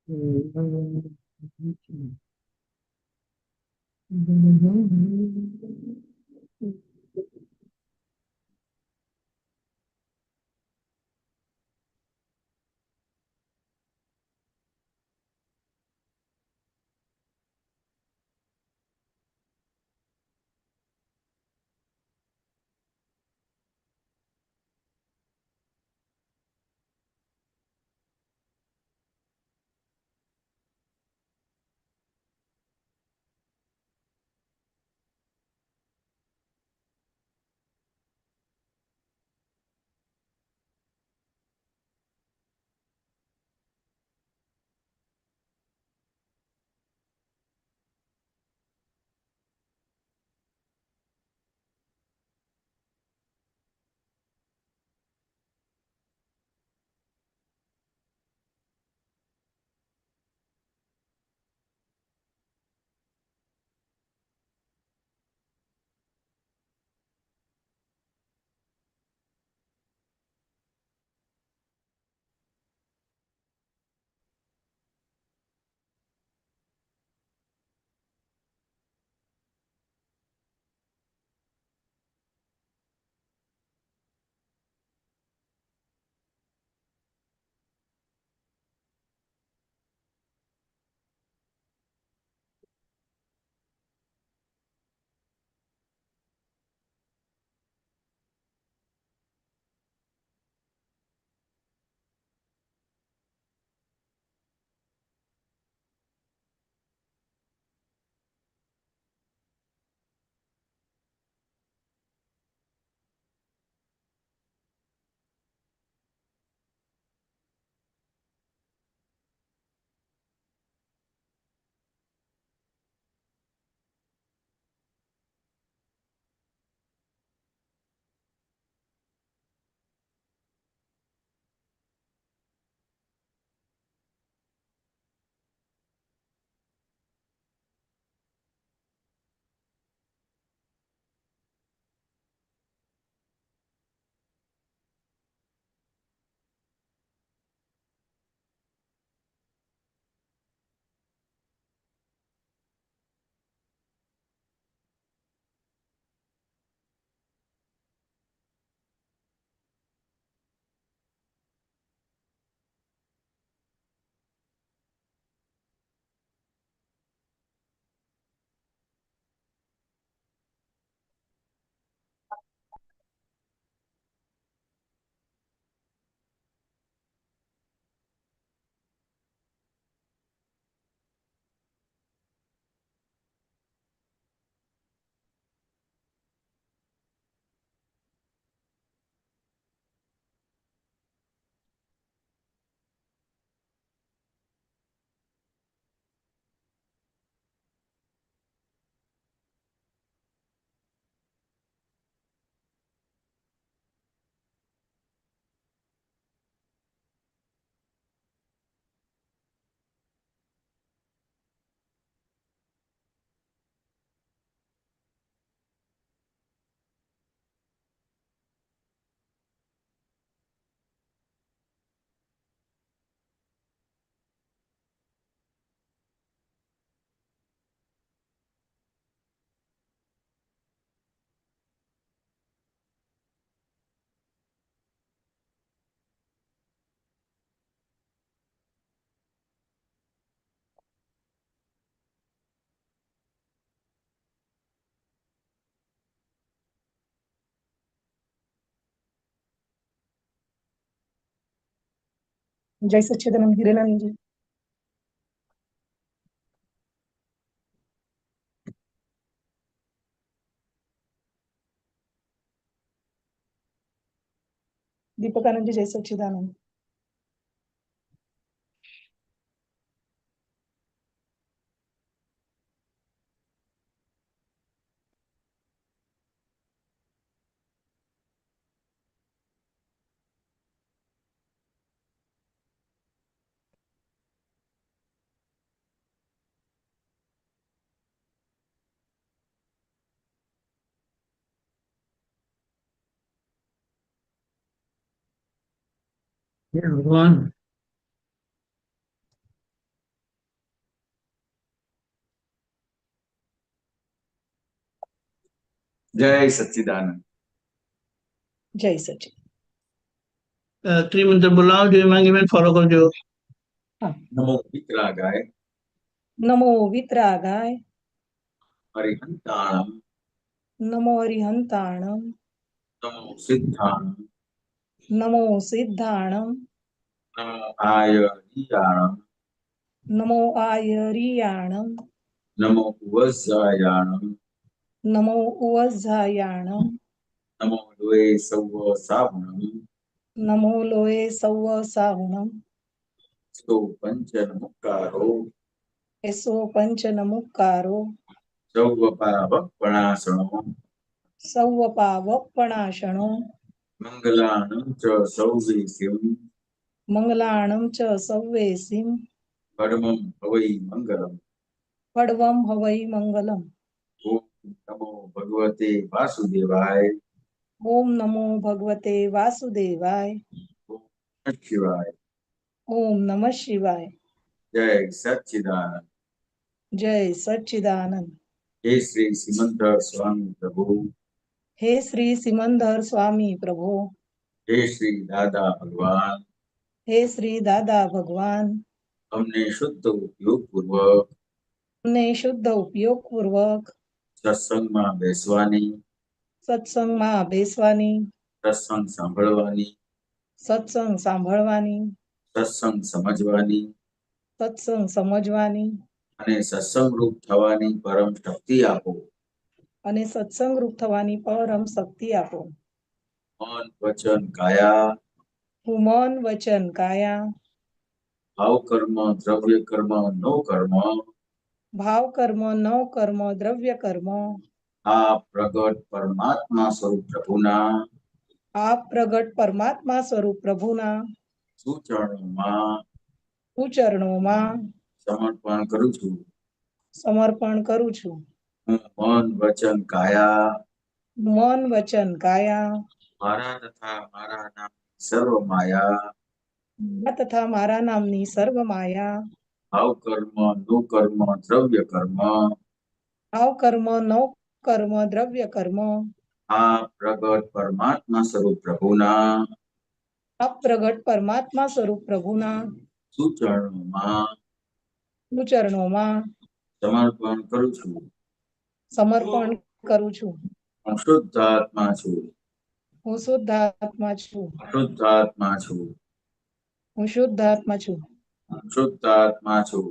जय सच्चिदानंद गिरेलानी जी। दीपकानंद जी, जय सच्चिदानंद। हे भगवान। જય સચ્ચિદાનંદ. જય સચિદ. ત્રિમંત્ર બોલાવજો, એમાં એમ ફોલો કરજો. નમો વિતરાગાય નમો વિતરાગાય હરિહંતાણમ નમો હરિહંતાણમ નમો સિદ્ધાણમ નમો સિદ્ધાણમ નમો આયરીયાણમ નમો આયરિયાણમ નમો વજ્જાયાણમ નમો ઉવઝાયાણમ નમો લોય સૌ સાવણમ નમો લોએ સૌ સાહુણમ સો પંચન મુક્કારો એસો પંચ નમુક્કારો સૌ પાવપણાસણો સૌ પાવપણાશણો મંગલાણં ચ સૌવેસિમ મંગલાણમ ચ સૌવેસીમ પરમં ભવૈ મંગલમ. પડવમ હવૈ મંગલમ. ઓમ નમો ભગવતે વાસુદેવાય. ઓમ નમો ભગવતે વાસુદેવાય. ઓમ નમઃ શિવાય. ઓમ નમઃ શિવાય. જય સચ્ચિદાનંદ. જય સચ્ચિદાનંદ. હે શ્રી સિમંદર સ્વામી પ્રભુ. હે શ્રી સિમંદર સ્વામી પ્રભુ. હે શ્રી દાદા ભગવાન. હે શ્રી દાદા ભગવાન. અમને શુદ્ધ ઉપયોગ પૂર્વક અમને શુદ્ધ ઉપયોગ પૂર્વક સત્સંગમાં બેસવાની, સત્સંગમાં બેસવાની, સત્સંગ સાંભળવાની, સત્સંગ સાંભળવાની, સત્સંગ સમજવાની સત્સંગ સમજવાની અને સત્સંગ રૂપ થવાની પરમ શક્તિ આપો. અને સત્સંગ રૂપ થવાની પરમ શક્તિ આપો. મન વચન કાયા હું મન વચન કાયા ભાવ કર્મ દ્રવ્ય કર્મ નો કર્મ ભાવ કર્મ નવ કર્મ દ્રવ્ય કર્મ આ પ્રગટ પરમાત્મા સ્વરૂપ પ્રભુના આપ પ્રગટ પરમાત્મા સ્વરૂપ પ્રભુના સુચરણોમાં ચરણોમાં સમર્પણ કરું છું. સમર્પણ કરું છું. હું મન વચન કાયા મન વચન કાયા મારા તથા મારા નામ સર્વ માયા તથા મારા નામની સર્વ માયા ભાવ કર્મ નો કર્મ દ્રવ્ય કર્મ ભાવ કર્મ નવ કર્મ દ્રવ્ય કર્મ આ પ્રગટ પરમાત્મા સ્વરૂપ પ્રભુના આપ પ્રગટ પરમાત્મા સ્વરૂપ પ્રભુના સુચરણોમાં ચરણોમાં સમર્પણ કરું છું. સમર્પણ કરું છું. હું શુદ્ધાત્મા છું. હું શુદ્ધાત્મા છું. શુદ્ધાત્મા છું. હું શુદ્ધાત્મા છું. હું શુદ્ધાત્મા છું.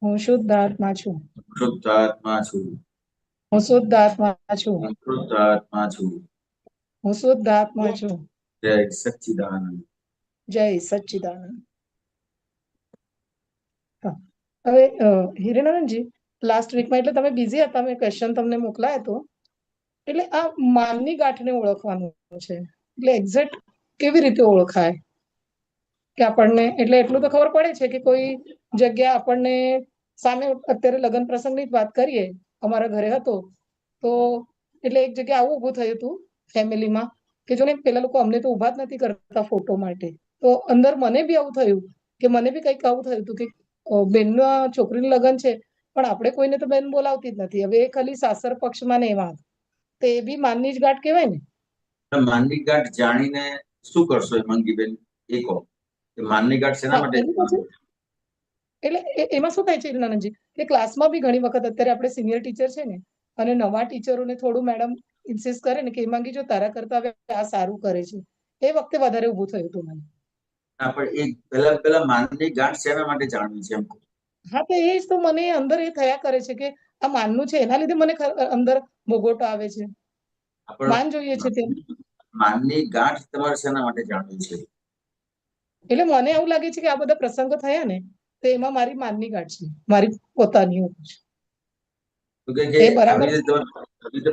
હું શુદ્ધાત્મા છું. શુદ્ધાત્મા છું. હું શુદ્ધાત્મા છું. હું શુદ્ધાત્મા છું. હું શુદ્ધાત્મા છું. જય સચ્ચિદાનંદ. જય સચ્ચિદાનંદ. હવે હિરેનંદજી, લાસ્ટ વીકમાં એટલે તમે બિઝી હતા, મેં ક્વેશ્ચન તમને મોકલાયો હતો. એટલે આ માનની ગાંઠને ઓળખવાનું છે. એટલે એક્ઝેક્ટ કેવી રીતે ઓળખાય કે આપણને, એટલે એટલું તો ખબર પડે છે કે કોઈ જગ્યા આપણને સામે, અત્યારે લગ્ન પ્રસંગની જ વાત કરીએ, અમારા ઘરે હતો તો એટલે એક જગ્યા આવું ઊભું થયું હતું ફેમિલીમાં કે જો ને પેલા લોકો અમને તો ઊભા જ નથી કરતા ફોટો માટે, તો અંદર મને બી આવું થયું કે મને બી કંઈક આવું થયું હતું કે બેનના છોકરીનું લગ્ન છે પણ આપણે કોઈને તો બેન બોલાવતી જ નથી. હવે એ ખાલી સાસર પક્ષમાં ને એમાં, તો એ બી માનની જ ગાંઠ કહેવાય ને? માનની ગાંઠ જાણીને શું કરશો મંગીબેન, એ કહો કે માનની ગાંઠ શેના માટે? એટલે એમાં શું થાય છે નાનજી કે ક્લાસમાં બી ઘણી વખત અત્યારે આપણે સિનિયર ટીચર છે ને, અને નવા ટીચરોને થોડું મેડમ ઇન્સિસ્ટ કરે ને કે હેમાંગી જો તારા કરતા હવે આ સારું કરે છે, એ વખતે વધારે ઊભું થયું હતું મને. હા, પણ એ પેલા માનની ગાંઠ શેના માટે જાણવી છે એમ? હા, તો એ જ તો મને અંદર એ થયા કરે છે કે આ માનનું છે એના લીધે મને અંદર મોગોટો આવે છે. માન જોઈએ છે તે. માનની ગાંઠ તમારે શેના માટે જાણવી છે? એટલે મને એવું લાગે છે કે આ બધા પ્રસંગો થયા ને તો એમાં મારી માનની ગાંઠ છે, મારી પોતાની. એ બરાબર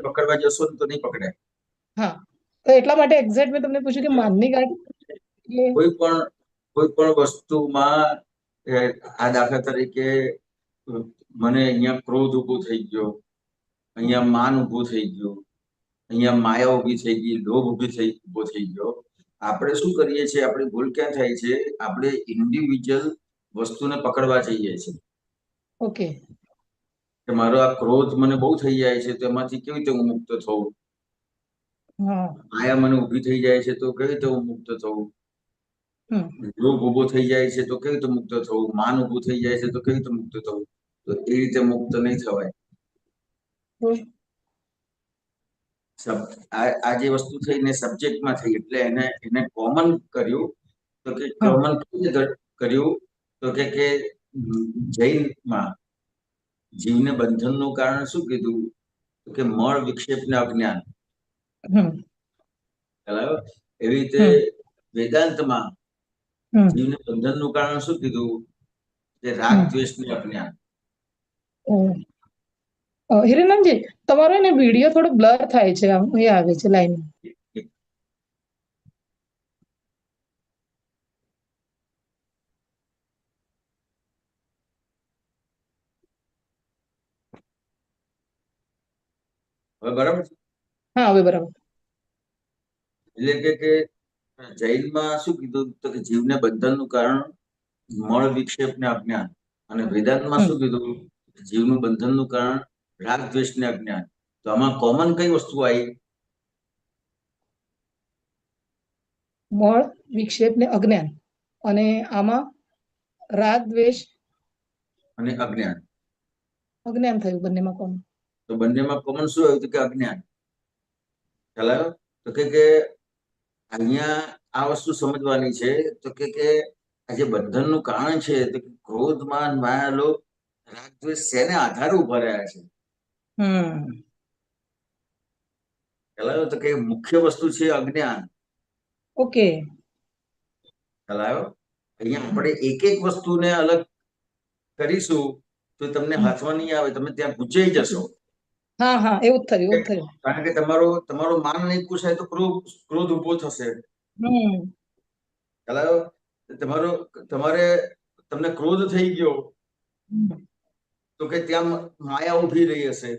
પકડવા જશો તો નહીં પકડે. હા, તો એટલા માટે એક્ઝેક્ટ મેં તમને પૂછ્યું કે માનની ગાંઠ કોઈ પણ વસ્તુમાં, આ દાખલા તરીકે મને અહીંયા ક્રોધ ઉભો થઈ ગયો, અહીંયા માન ઉભું થઈ ગયું, અહીંયા માયા ઉભી થઈ ગઈ, લોભ ઉભો થઈ ગયો. આપણે શું કરીએ છીએ, આપણી ભૂલ ક્યાં થાય છે, આપણે ઇન્ડિવિજ્યુઅલ વસ્તુને પકડવા જઈએ છીએ. ઓકે. કે મારો આ ક્રોધ મને બહુ થઈ જાય છે, તો એમાંથી કેવી રીતે હું મુક્ત થઉં? હા. માયા મને ઊભી થઈ જાય છે, તો કેવી રીતે હું મુક્ત થઉં? હમ. લોભ ઉભો થઈ જાય છે, તો કેવી રીતે મુક્ત થવું? માન ઉભું થઈ જાય છે, તો કેવી રીતે મુક્ત થવું? તો એ રીતે મુક્ત નહીં થવાય. બોલ. આ જે વસ્તુ થઈ ને સબ્જેક્ટમાં થઈ, એટલે એને કોમન કર્યું. તો કે હા. કોમન કેવી રીતે કર્યું? તો કે જૈનમાં જીવને બંધનનું કારણ શું કીધું? તો કે મળ વિક્ષેપ ને અજ્ઞાન. હમ. બરાબર. એવી રીતે હમ. વેદાંતમાં હમ. જીવને બંધનનું કારણ શું કીધું? કે રાગ, હમ. દ્વેષ ને અજ્ઞાન. હિરેનંદજી, તમારો એને વિડીયો થોડો બ્લર થાય છે, આમ એ આવે છે લાઈન. હવે બરાબર છે? હા, હવે બરાબર. એટલે કે જૈનમાં શું કીધું? તો કે જીવને બંધનનું કારણ મળ વિક્ષેપ ને અજ્ઞાન. અને વેદાંતમાં હમ. શું કીધું? જીવનું બંધનનું કારણ રાગ, દ્વેષ ને અજ્ઞાન. તો આમાં કોમન કઈ વસ્તુ આવી? મળ, વિક્ષેપ ને અજ્ઞાન. અને આમાં રાગ, દ્વેષ, અને અજ્ઞાન. અજ્ઞાન થયું બંનેમાં કોણ? તો બંનેમાં કોમન શું આવ્યું? કે અજ્ઞાન. ખ્યાલ આવ્યો? તો કે અહીંયા આ વસ્તુ સમજવાની છે. તો કે આ જે બંધનનું કારણ છે, તો ક્રોધ, માન, માયા, લોભ, રાગ, દ્વેષ શેને આધારે ઉભા રહ્યા છે? હમ. ખ્યાલ આવ્યો? તો કે મુખ્ય વસ્તુ છે અજ્ઞાન. ઓકે. ખ્યાલ આવ્યો? અહીંયા આપણે એક એક વસ્તુને અલગ કરીશું તો તમને હાથમાં નહીં આવે, તમે ત્યાં પૂછાઈ જશો. હા, હા, એવું જ થયું, એવું જ થયું. કારણ કે તમારો માન નહીં પૂછાય તો ક્રોધ ઉભો થશે. હમ. ખ્યાલ આવ્યો? તમને ક્રોધ થઈ ગયો તો કે ત્યાં માયા ઉભી રહી હશે.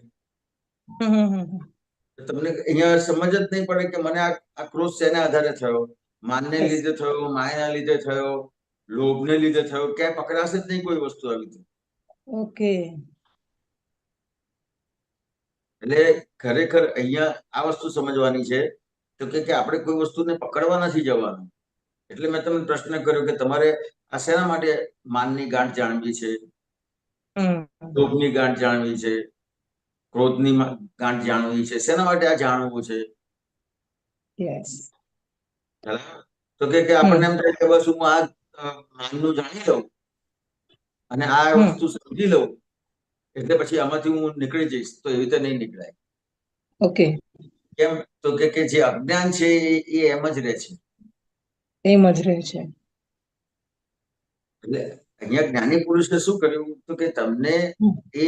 તમને અહીંયા સમજ જ નહીં પડે કે મને આ ક્રોધ શેના આધારે થયો? માનને લીધે થયો, માયાના લીધે થયો, લોભને લીધે થયો? ક્યાંય પકડાશે જ નહીં કોઈ વસ્તુ આવી રીતે. ઓકે. એટલે ખરેખર અહીંયા આ વસ્તુ સમજવાની છે. તો કે આપણે કોઈ વસ્તુને પકડવા નથી જવાનું. એટલે મેં તમને પ્રશ્ન કર્યો કે તમારે આ શેના માટે માનની ગાંઠ જાણવી છે, લોભની ગાંઠ જાણવી છે, ક્રોધની ગાંઠ જાણવી છે? શેના માટે આ જાણવું છે? યસ. તો કે આપણને એમ થાય કે બસ હું આ માનનું જાણી લઉં અને આ વસ્તુ સમજી લઉં એટલે પછી આમાંથી હું નીકળી જઈશ. તો એવી રીતે નહીં નીકળાય. ઓકે. કેમ? તો કે જે અજ્ઞાન છે એ એમ જ રહે છે. એમ જ રહે છે. એટલે અહીંયા જ્ઞાની પુરુષે શું કર્યું? તો કે તમને એ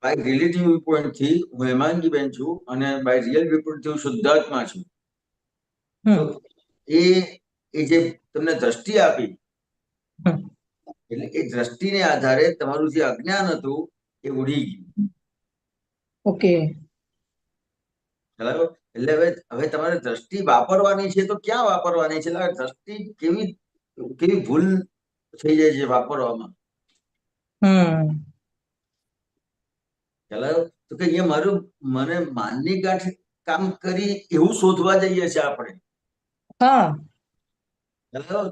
બાય રિલેટિવ વ્યૂ પોઈન્ટ થી હું હેમાંગીબેન છું અને બાય રિયલ વ્યૂ પોઈન્ટ થી હું શુદ્ધાત્મા છું. તો એ જે તમને દ્રષ્ટિ આપી, એટલે એ દ્રષ્ટિને આધારે તમારું જે અજ્ઞાન હતું એ ઉડી ગયું. ઓકે. બરાબર. એટલે હવે તમારે દ્રષ્ટિ વાપરવાની છે તો ક્યાં વાપરવાની છે? દ્રષ્ટિ કેવી ભૂલ થઈ જાય છે વાપરવામાં. તો કે અહીંયા મને માનની ગાંઠ કામ કરી એવું શોધવા જઈએ છીએ આપણે.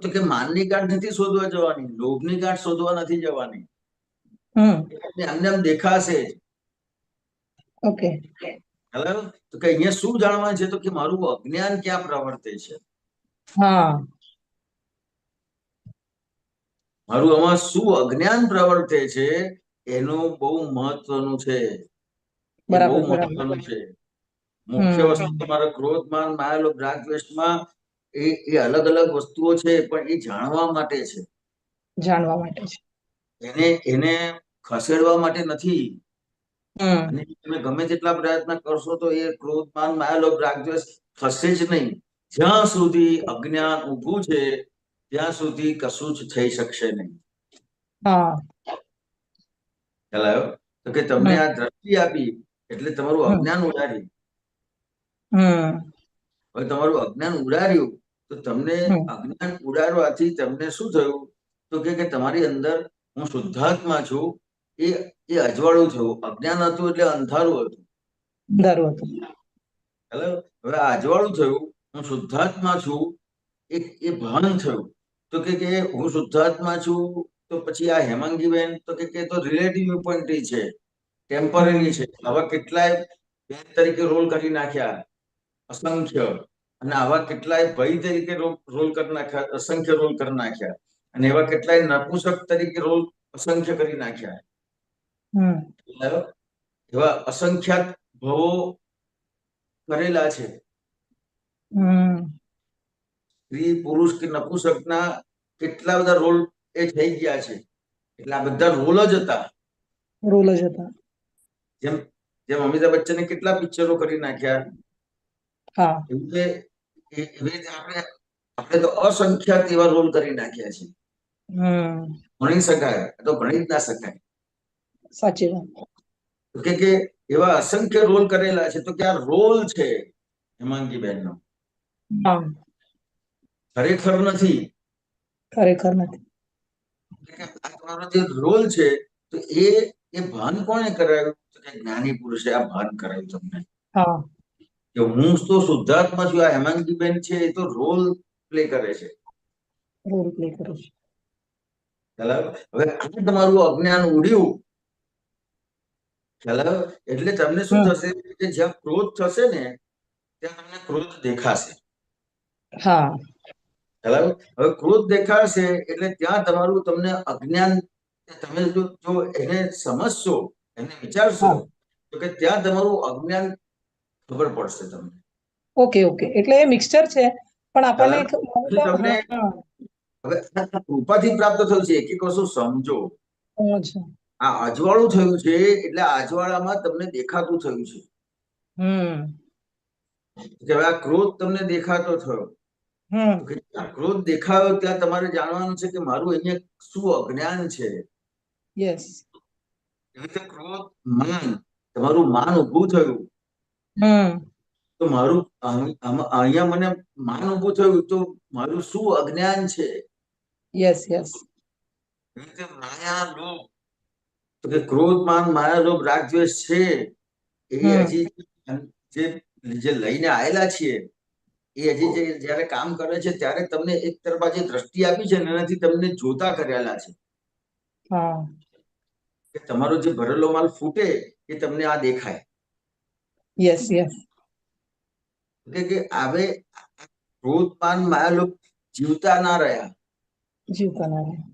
તો કે માનની ગાંઠ નથી શોધવા જવાની, લોભની ગાંઠ શોધવા નથી જવાની. એમને એમ દેખાશે. ઓકે. તો કે અહીંયા શું જાણવાનું છે? તો કે મારું અજ્ઞાન ક્યાં પ્રવર્તે છે, મારું આમાં શું અજ્ઞાન પ્રવર્તે છે એનું બહુ મહત્વનું છે. એ બહુ મહત્વનું છે. મુખ્ય વસ્તુ તમારા ક્રોધ, માન, માયા, લોભ, રાગ, દ્વેષમાં એ અલગ અલગ વસ્તુઓ છે, પણ એ જાણવા માટે છે. જાણવા માટે છે. એને ખસેડવા માટે નથી. અને તમે ગમે તેટલા પ્રયત્ન કરશો તો એ ક્રોધ, માન, માયા, લોભ, રાગ, દ્વેષ થશે જ નહીં. જ્યાં સુધી અજ્ઞાન ઊભું છે ત્યાં સુધી કશું જ થઈ શકશે નહીં. ખ્યાલ આવ્યો? તો કે તમને આ દ્રષ્ટિ આપી એટલે તમારું અજ્ઞાન ઉડાડ્યું. હવે તમારું અજ્ઞાન ઉડાડ્યું તો તમને અજ્ઞાન ઉડાડવાથી તમને શું થયું? તો કે તમારી અંદર હું શુદ્ધાત્મા છું એ એ અજવાળું થયું, અજ્ઞાન હતું એટલે અંધારું હતું. અંધારું હતું. હેલો, હવે આ અજવાળું થયું, હું શુદ્ધાત્મા છું, એ ભાન થયું. તો કે હું શુદ્ધાત્મા છું, તો પછી આ હેમાંગીબેન તો કે તો રિલેટિવ વ્યૂ પોઈન્ટ છે, ટેમ્પરરી છે. આવા કેટલાય બેન તરીકે રોલ કરી નાખ્યા અસંખ્ય, અને આવા કેટલાય ભય તરીકે રોલ કરી નાખ્યા અસંખ્ય રોલ કરી નાખ્યા, અને એવા કેટલાય નપુંસક તરીકે રોલ અસંખ્ય કરી નાખ્યા. એવા અસંખ્યાત ભવો કરેલા છે. સ્ત્રી પુરુષ કે નપુંસકના કેટલા બધા રોલ એ થઈ ગયા છે. એટલે આ બધા રોલ જ હતા. રોલ જ હતા. જેમ જેમ અમિતાભ બચ્ચને કેટલા પિક્ચરો કરી નાખ્યા, હા, એવી રીતે આપણે તો અસંખ્યાત એવા રોલ કરી નાખ્યા છે. ભણી શકાય તો ભણી જ ના શકાય. સાચી વાત. કે એવા અસંખ્ય રોલ કરેલા છે. તો કે આ રોલ છે હેમાંગીબેન નો, ખરેખર નથી. ખરેખર નથી. આ તમારો જે રોલ છે, તો એ ભાન કોણે કરાવ્યું? કે જ્ઞાની પુરુષે આ ભાન કરાવ્યું તમને. કે હું તો શુદ્ધાત્મા છું. આ હેમાંગીબેન છે એ તો રોલ પ્લે કરે છે. રોલ પ્લે કરે છે. હવે આ તમારું અજ્ઞાન ઉડ્યું. એટલે તમને શું થશે કે જ્યાં ક્રોધ થશે ને ત્યાં તમને ક્રોધ દેખાશે. હા, હવે ક્રોધ દેખાશે એટલે ત્યાં તમારું તમને અજ્ઞાન, તમે જો એને સમજશો, એને વિચારશો, તો કે ત્યાં તમારું અજ્ઞાન ખબર પડશે તમને. ઓકે ઓકે, એટલે એ મિક્સચર છે, પણ આપણને તમને હવે કૃપાથી પ્રાપ્ત થયું છે. એક એક વસ્તુ સમજો. આ અજવાળું થયું છે એટલે અજવાળામાં તમને દેખાતું થયું છે. કે હવે આ ક્રોધ તમને દેખાતો થયો. ક્રોધ દેખાયો ત્યાં તમારે જાણવાનું છે કે મારું અહીંયા શું અજ્ઞાન છે. યસ. એવી રીતે ક્રોધ, માન, તમારું માન ઉભું થયું. તો મારું અહીંયા મને માન ઉભું થયું તો મારું શું અજ્ઞાન છે. Yes yes. એવી રીતે માયા, લોભ, તો કે ક્રોધ, માન, માયા, લોભ, રાગ, દ્વેષ છે એ હજી જે લઈને આવેલા છીએ એ હજી જયારે કામ કરે છે ત્યારે તમને એક તરફ જે દ્રષ્ટિ આપી છે એનાથી તમને જોતા કરેલા છે. કે તમારો જે ભરેલો માલ ફૂટે એ તમને આ દેખાય. Yes yes. કે હવે ક્રોધ, માન, માયા, લોભ જીવતા ના રહ્યા. જીવતા ના રહ્યા.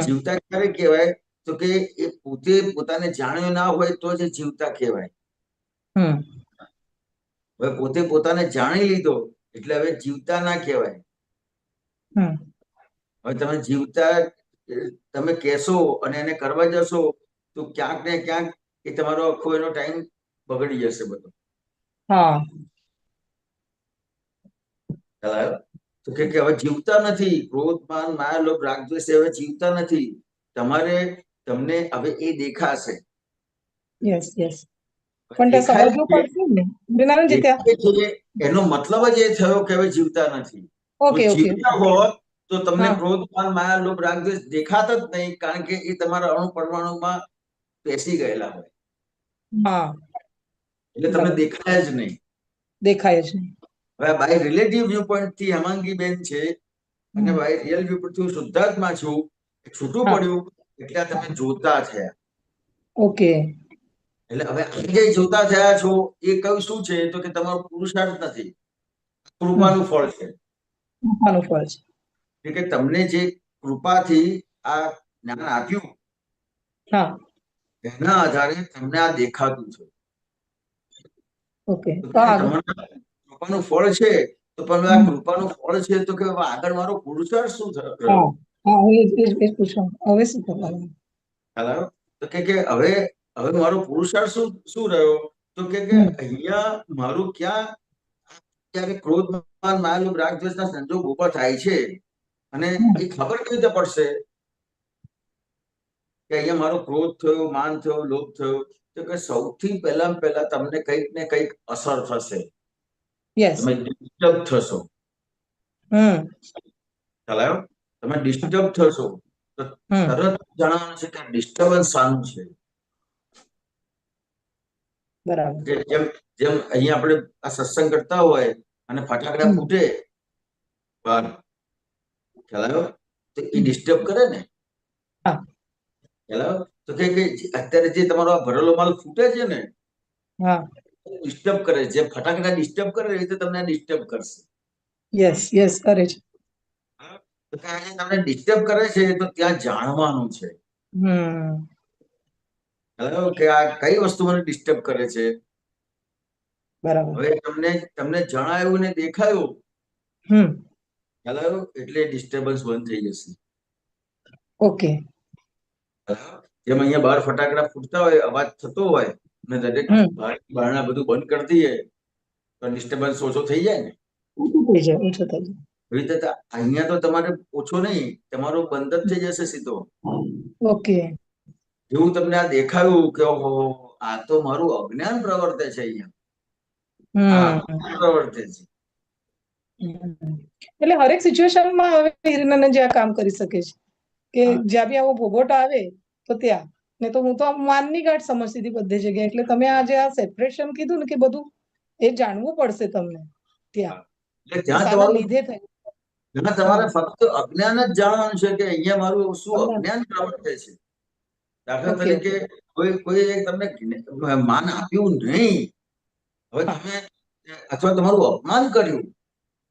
જીવતા ક્યારે કહેવાય? તો કે એ પોતે પોતાને જાણ્યું ના હોય તો જ જીવતા કહેવાય. હવે પોતે પોતાને જાણી લીધો એટલે હવે જીવતા ના કહેવાય. હવે તમે જીવતા તમે કહેશો અને એને કરવા જશો તો ક્યાંક ને ક્યાંક એ તમારો આખો એનો ટાઈમ બગડી જશે બધો. તો કે હવે જીવતા નથી. ક્રોધ, માન, માયા, લોભ, રાગ, દ્વેષ હવે જીવતા નથી. તમને હવે એ દેખાશે. Yes yes. પણ તે સમજવું પડશે ને વિનારાયણજી ત્યાં. એનો મતલબ જ એ થયો કે હવે જીવતા નથી. જીવતા હોત તો તમને ક્રોધ, માન, માયા, લોભ, રાગ, દ્વેષ દેખાતા જ નહીં, કારણ કે એ તમારા અણુ પરમાણુમાં બેસી ગયેલા હોય. એટલે તમને દેખાય જ નહીં. દેખાય જ નહીં. હવે બાય રિલેટિવ વ્યૂ પોઈન્ટ થી હેમાંગીબેન છે અને બાય રિયલ વ્યૂ પોઈન્ટ થી હું શુદ્ધાત્મા છું. છૂટું પડ્યું એટલે તમે જોતા થયા. ઓકે. એટલે હવે જે જોતા થયા છો એ કયું શું છે? તો કે તમારો પુરુષાર્થ નથી, કૃપાનું ફળ છે. કૃપાનું ફળ છે. કે તમને જે કૃપાથી આ જ્ઞાન આપ્યું એના આધારે તમને આ દેખાતું છે. ઓકે. કૃપાનું ફળ છે તો પણ આ કૃપાનું ફળ છે તો કે આગળ મારો પુરુષાર્થ શું થયો? હવે શું કરવાનું? તો કે હવે મારો પુરુષાર્થ શું રહ્યો? તો કે અહીંયા મારું ક્યાં ત્યારે ક્રોધ, માન, માયા, લોભ, રાગ, દ્વેષના સંજોગ ઉભા થાય છે અને એ ખબર કેવી રીતે પડશે કે અહીંયા મારો ક્રોધ થયો, માન થયો, લોભ થયો? તો કે સૌથી પહેલા તમને કંઈક ને કંઈક અસર થશે. તમે ડિસ્ટર્બ થશો. તમે ડિસ્ટર્બ થશો. તો હમ તરત જણાવવાનું છે કે ડિસ્ટર્બન્સ શાનું છે. બરાબર. કે જેમ જેમ અહીંયા આપણે આ સત્સંગ કરતા હોય અને ફટાકડા હમ ફૂટે બહાર, ખ્યાલ આવ્યો? તો એ હમ. ડિસ્ટર્બ કરે ને, હા ખ્યાલ આવ્યો? તો કે અત્યારે જે તમારો આ ભરેલો માલ ફૂટે છે ને, હા ડિસ્ટર્બ કરે છે. જેમ ફટાકડા ડિસ્ટર્બ કરે એ રીતે તમને ડિસ્ટર્બ કરશે. યસ યસ કરે છે. હા? તો કે આ જે તમને ડિસ્ટર્બ કરે છે તો ત્યાં જાણવાનું છે. હમ ખ્યાલ આવ્યો? કે આ કઈ વસ્તુ મને ડિસ્ટર્બ કરે છે. બરાબર. હવે તમને તમને જણાયું ને દેખાયું, હમ ખ્યાલ આવ્યો? એટલે ડિસ્ટર્બન્સ બંધ થઈ જશે. ઓકે. જેમ અહીંયા બહાર ફટાકડા ફૂટતા હોય, અવાજ થતો હોય ને દરેક હમ બારણા બધું બંધ કરી દઈએ તો ડિસ્ટર્બન્સ ઓછો થઈ જાય ને. ઓછું થઈ જાય, ઓછું થઈ એવી રીતે અહીંયા તો તમારે ઓછો નહીં, તમારો બંધ જ થઈ જશે સીધો. જાય. ઓકે. જેવું તમને આ દેખાયું કે ઓહો આ તો મારું અજ્ઞાન પ્રવર્તે છે અહીંયા, આ હમ પ્રવર્તે છે. એટલે હરેક સિચ્યુએશનમાં હવે હિરનંદનજી આ કામ કરી શકે છે કે હા. જ્યાં બી આવો ભોગોટ આવે તો ત્યાં. ને તો હું તો આમ માનની ગાંઠ સમજતી હતી બધી જગ્યાએ. એટલે તમે આજે આ સેપરેશન કીધું ને કે બધું એ જાણવું પડશે તમને ત્યાં. એટલે કે શાના લીધે થયું. ત્યાં હા તમારે ફક્ત અજ્ઞાન જ જાણવાનું છે કે અહીંયા મારું શું અજ્ઞાન. અજ્ઞાન પ્રવર્તે છે. દાખલા ઓકે તરીકે ઓકે. કોઈ તમને માન આપ્યું નહીં, હવે હા તમે અથવા તમારું અપમાન કર્યું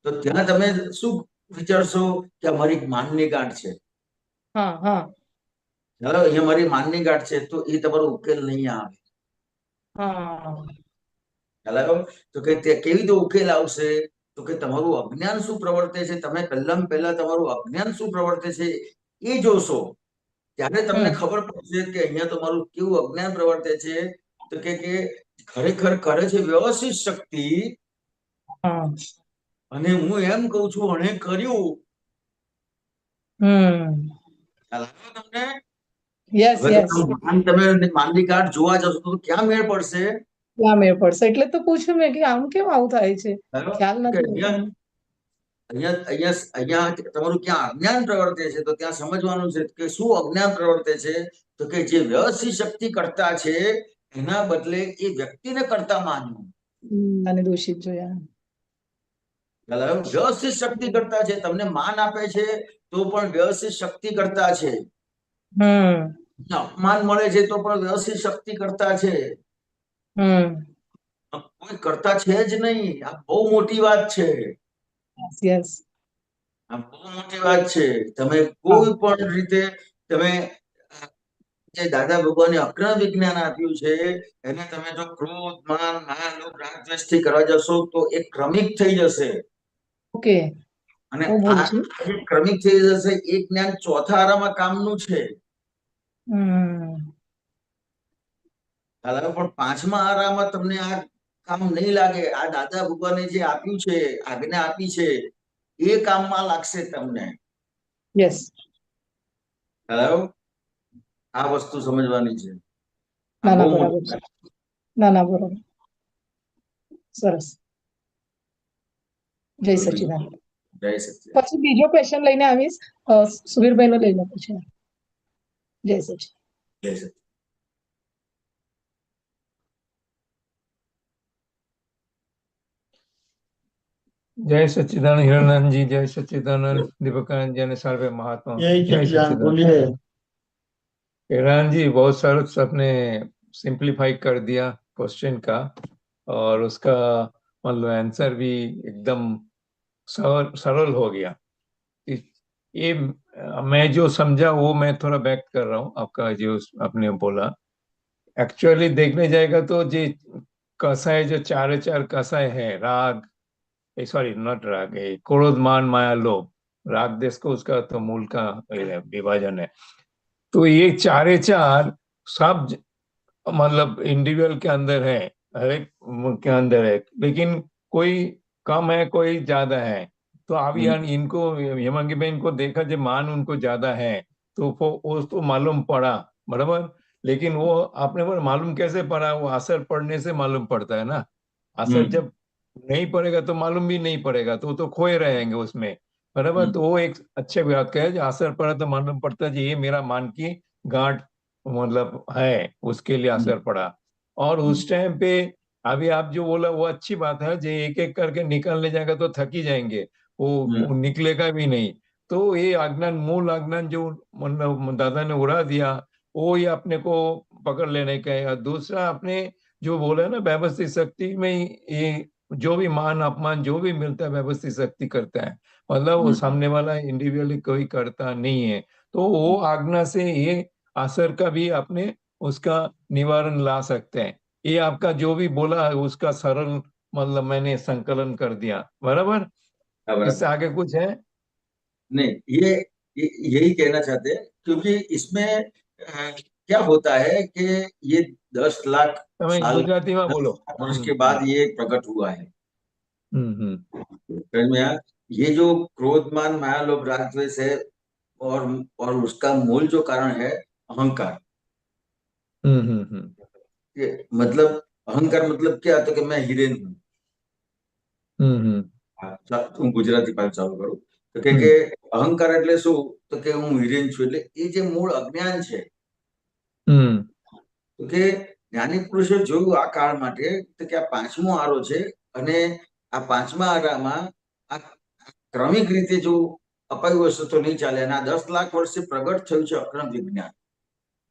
તો ત્યાં તમે શું વિચારશો કે આ મારી માનની ગાંઠ છે. હા હા ચાલો અહીંયા મારી માનની ગાંઠ છે તો એ તમારો ઉકેલ નહીં આવે. હા ખ્યાલ આવ્યો? તો કે તે કેવી રીતે ઉકેલ આવશે? તો કે તમારું અજ્ઞાન શું પ્રવર્તે છે, તમે પહેલા તમારું અજ્ઞાન શું પ્રવર્તે છે એ જોશો, ત્યારે તમને હમ ખબર પડશે કે અહીંયા તો મારું કેવું અજ્ઞાન પ્રવર્તે છે. તો કે ખરેખર કરે છે વ્યવસ્થિત શક્તિ, હા અને હું એમ કઉ છું અને કર્યું. હમ ખ્યાલ આવ્યો તમને? યસ હવે યસ. તો તમે માનની ગાંઠ જોવા જશો તો ક્યાં મેળ પડશે? ત્યાં મેળ પડશે. એટલે તો પૂછ્યું મેં કે આમ કેમ આવું થાય છે, ખ્યાલ ખ્યાલ આવ્યો? કે નથી આવતો. અહીંયા અહીંયા અહીંયા અહીંયા તમારું ક્યાં અજ્ઞાન પ્રવર્તે છે તો ત્યાં સમજવાનું છે કે શું અજ્ઞાન પ્રવર્તે છે. તો કે જે વ્યવસ્થિત શક્તિ કરતા છે એના બદલે એ વ્યક્તિને કરતા માનવું. અને દોષિત જોયા. ખ્યાલ આવ્યો? વ્યવસ્થિત શક્તિ કરતા છે, તમને માન આપે છે તો પણ વ્યવસ્થિત શક્તિ કરતા છે. હમ અપમાન મળે છે તો પણ વ્યવસ્થિત શક્તિ કરતા છે. હમ કોઈ કરતા છે જ નહીં. આ બહુ મોટી વાત છે. Yes yes. આ બહુ મોટી વાત છે. તમે હા કોઈ પણ રીતે તમે જે દાદા ભગવાને અક્રમ વિજ્ઞાન આપ્યું છે એને તમે જો ક્રોધ માન માયા લોભ રાગ દ્વેષ થી કરવા જશો તો એ ક્રમિક થઈ જશે. ઓકે. અને બહુ ભૂલ આ છે. જે ક્રમિક થઈ જશે એ જ્ઞાન ચોથા આરામાં કામનું છે. હમ પણ પાંચમા આરામાં તમને આ કામ નહીં લાગે. આ દાદા ભગવાને જે આપ્યું છે, આજ્ઞા આપી છે એ કામમાં લાગશે તમને. યસ. ખ્યાલ આવ્યો? આ વસ્તુ સમજવાની છે. આ ના બહુ ના બરાબર મોટી છે. વાત છે. ના ના બરાબર. સરસ. જય સચિદાનંદ. જય સચિદાનંદ. પછી બીજો ક્વેશ્ચન લઈને આવીશ. સુવીરભાઈ નો લઈ લો પછી. જય સચિદાનંદ. જય સચિદાનંદ. જય સચ્ચિદાનંદ હિરણનંદજી, જય સચ્ચિદાનંદ दीपकानंद जी सारे महात्मा, जय सच्चिदानंद। हिरणानंद जी बहुत सरस आपने सिंप्लीफाई कर दिया क्वेश्चन का, और उसका मतलब आंसर भी एकदम सरल हो गया। ये मैं जो समझा वो मैं थोड़ा व्यक्त कर रहा हूँ। आपका जो आपने बोला एक्चुअली देखने जाएगा तो जो कसाय जो चार कसाय है, राग सॉरी नॉट राग, क्रोध मान माया लोभ, राग देश को उसका तो मूल का विभाजन है। तो ये चारे चार सब मतलब इंडिविजुअल के अंदर है, हर एक के अंदर है, लेकिन कोई कम है कोई ज्यादा है। तो अब यार इनको हेमांगी बहन को देखा जब मान उनको ज्यादा है तो वो तो मालूम पड़ा बराबर, लेकिन वो आपने बोला मालूम कैसे पड़ा, वो असर पड़ने से मालूम पड़ता है ना। असर जब नहीं पड़ेगा तो मालूम भी नहीं पड़ेगा, तो खोए रहेंगे उसमें। बराबर। तो वो एक अच्छे बात का है, जो असर पड़ा तो मालूम पड़ता है जी ये मेरा मान की गांठ मतलब है, उसके लिए असर पड़ा। और उस टाइम पे अभी आप जो बोला वो अच्छी बात है, जो एक एक करके निकलने जाएगा तो थक ही जाएंगे, वो निकलेगा भी नहीं। तो ये अज्ञान, मूल अज्ञान जो मतलब दादा ने उड़ा दिया, वो ही अपने को पकड़ लेने का है। और दूसरा अपने जो बोला ना व्यवस्थित शक्ति में ही ये जो भी मान अपमान जो भी मिलता है व्यवस्थित शक्ति करता है, मतलब वो सामने वाला इंडिविजुअली कोई करता नहीं है। तो वो आज्ञा से ये असर का भी अपने उसका निवारण ला सकते हैं। ये आपका जो भी बोला है उसका सरल मतलब मैंने संकलन कर दिया, बराबर। बराबर। इससे आगे कुछ है? नहीं, यही कहना चाहते हैं, क्योंकि इसमें क्या होता है कि ये 10 लाख તમે साल ગુજરાતીમાં બોલો। 10 वर्ष हम्म के हम्म बाद ये प्रकट हुआ है। हम्म समझ में आया? ये जो क्रोध मान माया लोभ राग द्वेष है, और उसका मूल जो कारण है अहंकार। हम्म मतलब अहंकार मतलब क्या, तो कि मैं हिरेन हूँ। हम्म હું ગુજરાતી પાછું ચાલુ કરું તો કે हम्म અહંકાર એટલે શું, તો કે હું હિરેન છું, એટલે એ જે મૂળ અજ્ઞાન છે, हम्म તો કે જ્ઞાની પુરુષે જોયું આ કાળ માટે, તો કે આ પાંચમો આરો છે, અને આ પાંચમા આરામાં આ ક્રમિક રીતે જો અપાયું હશે તો નહીં ચાલે, અને આ 10 લાખ વર્ષે પ્રગટ થયું છે અક્રમ વિજ્ઞાન।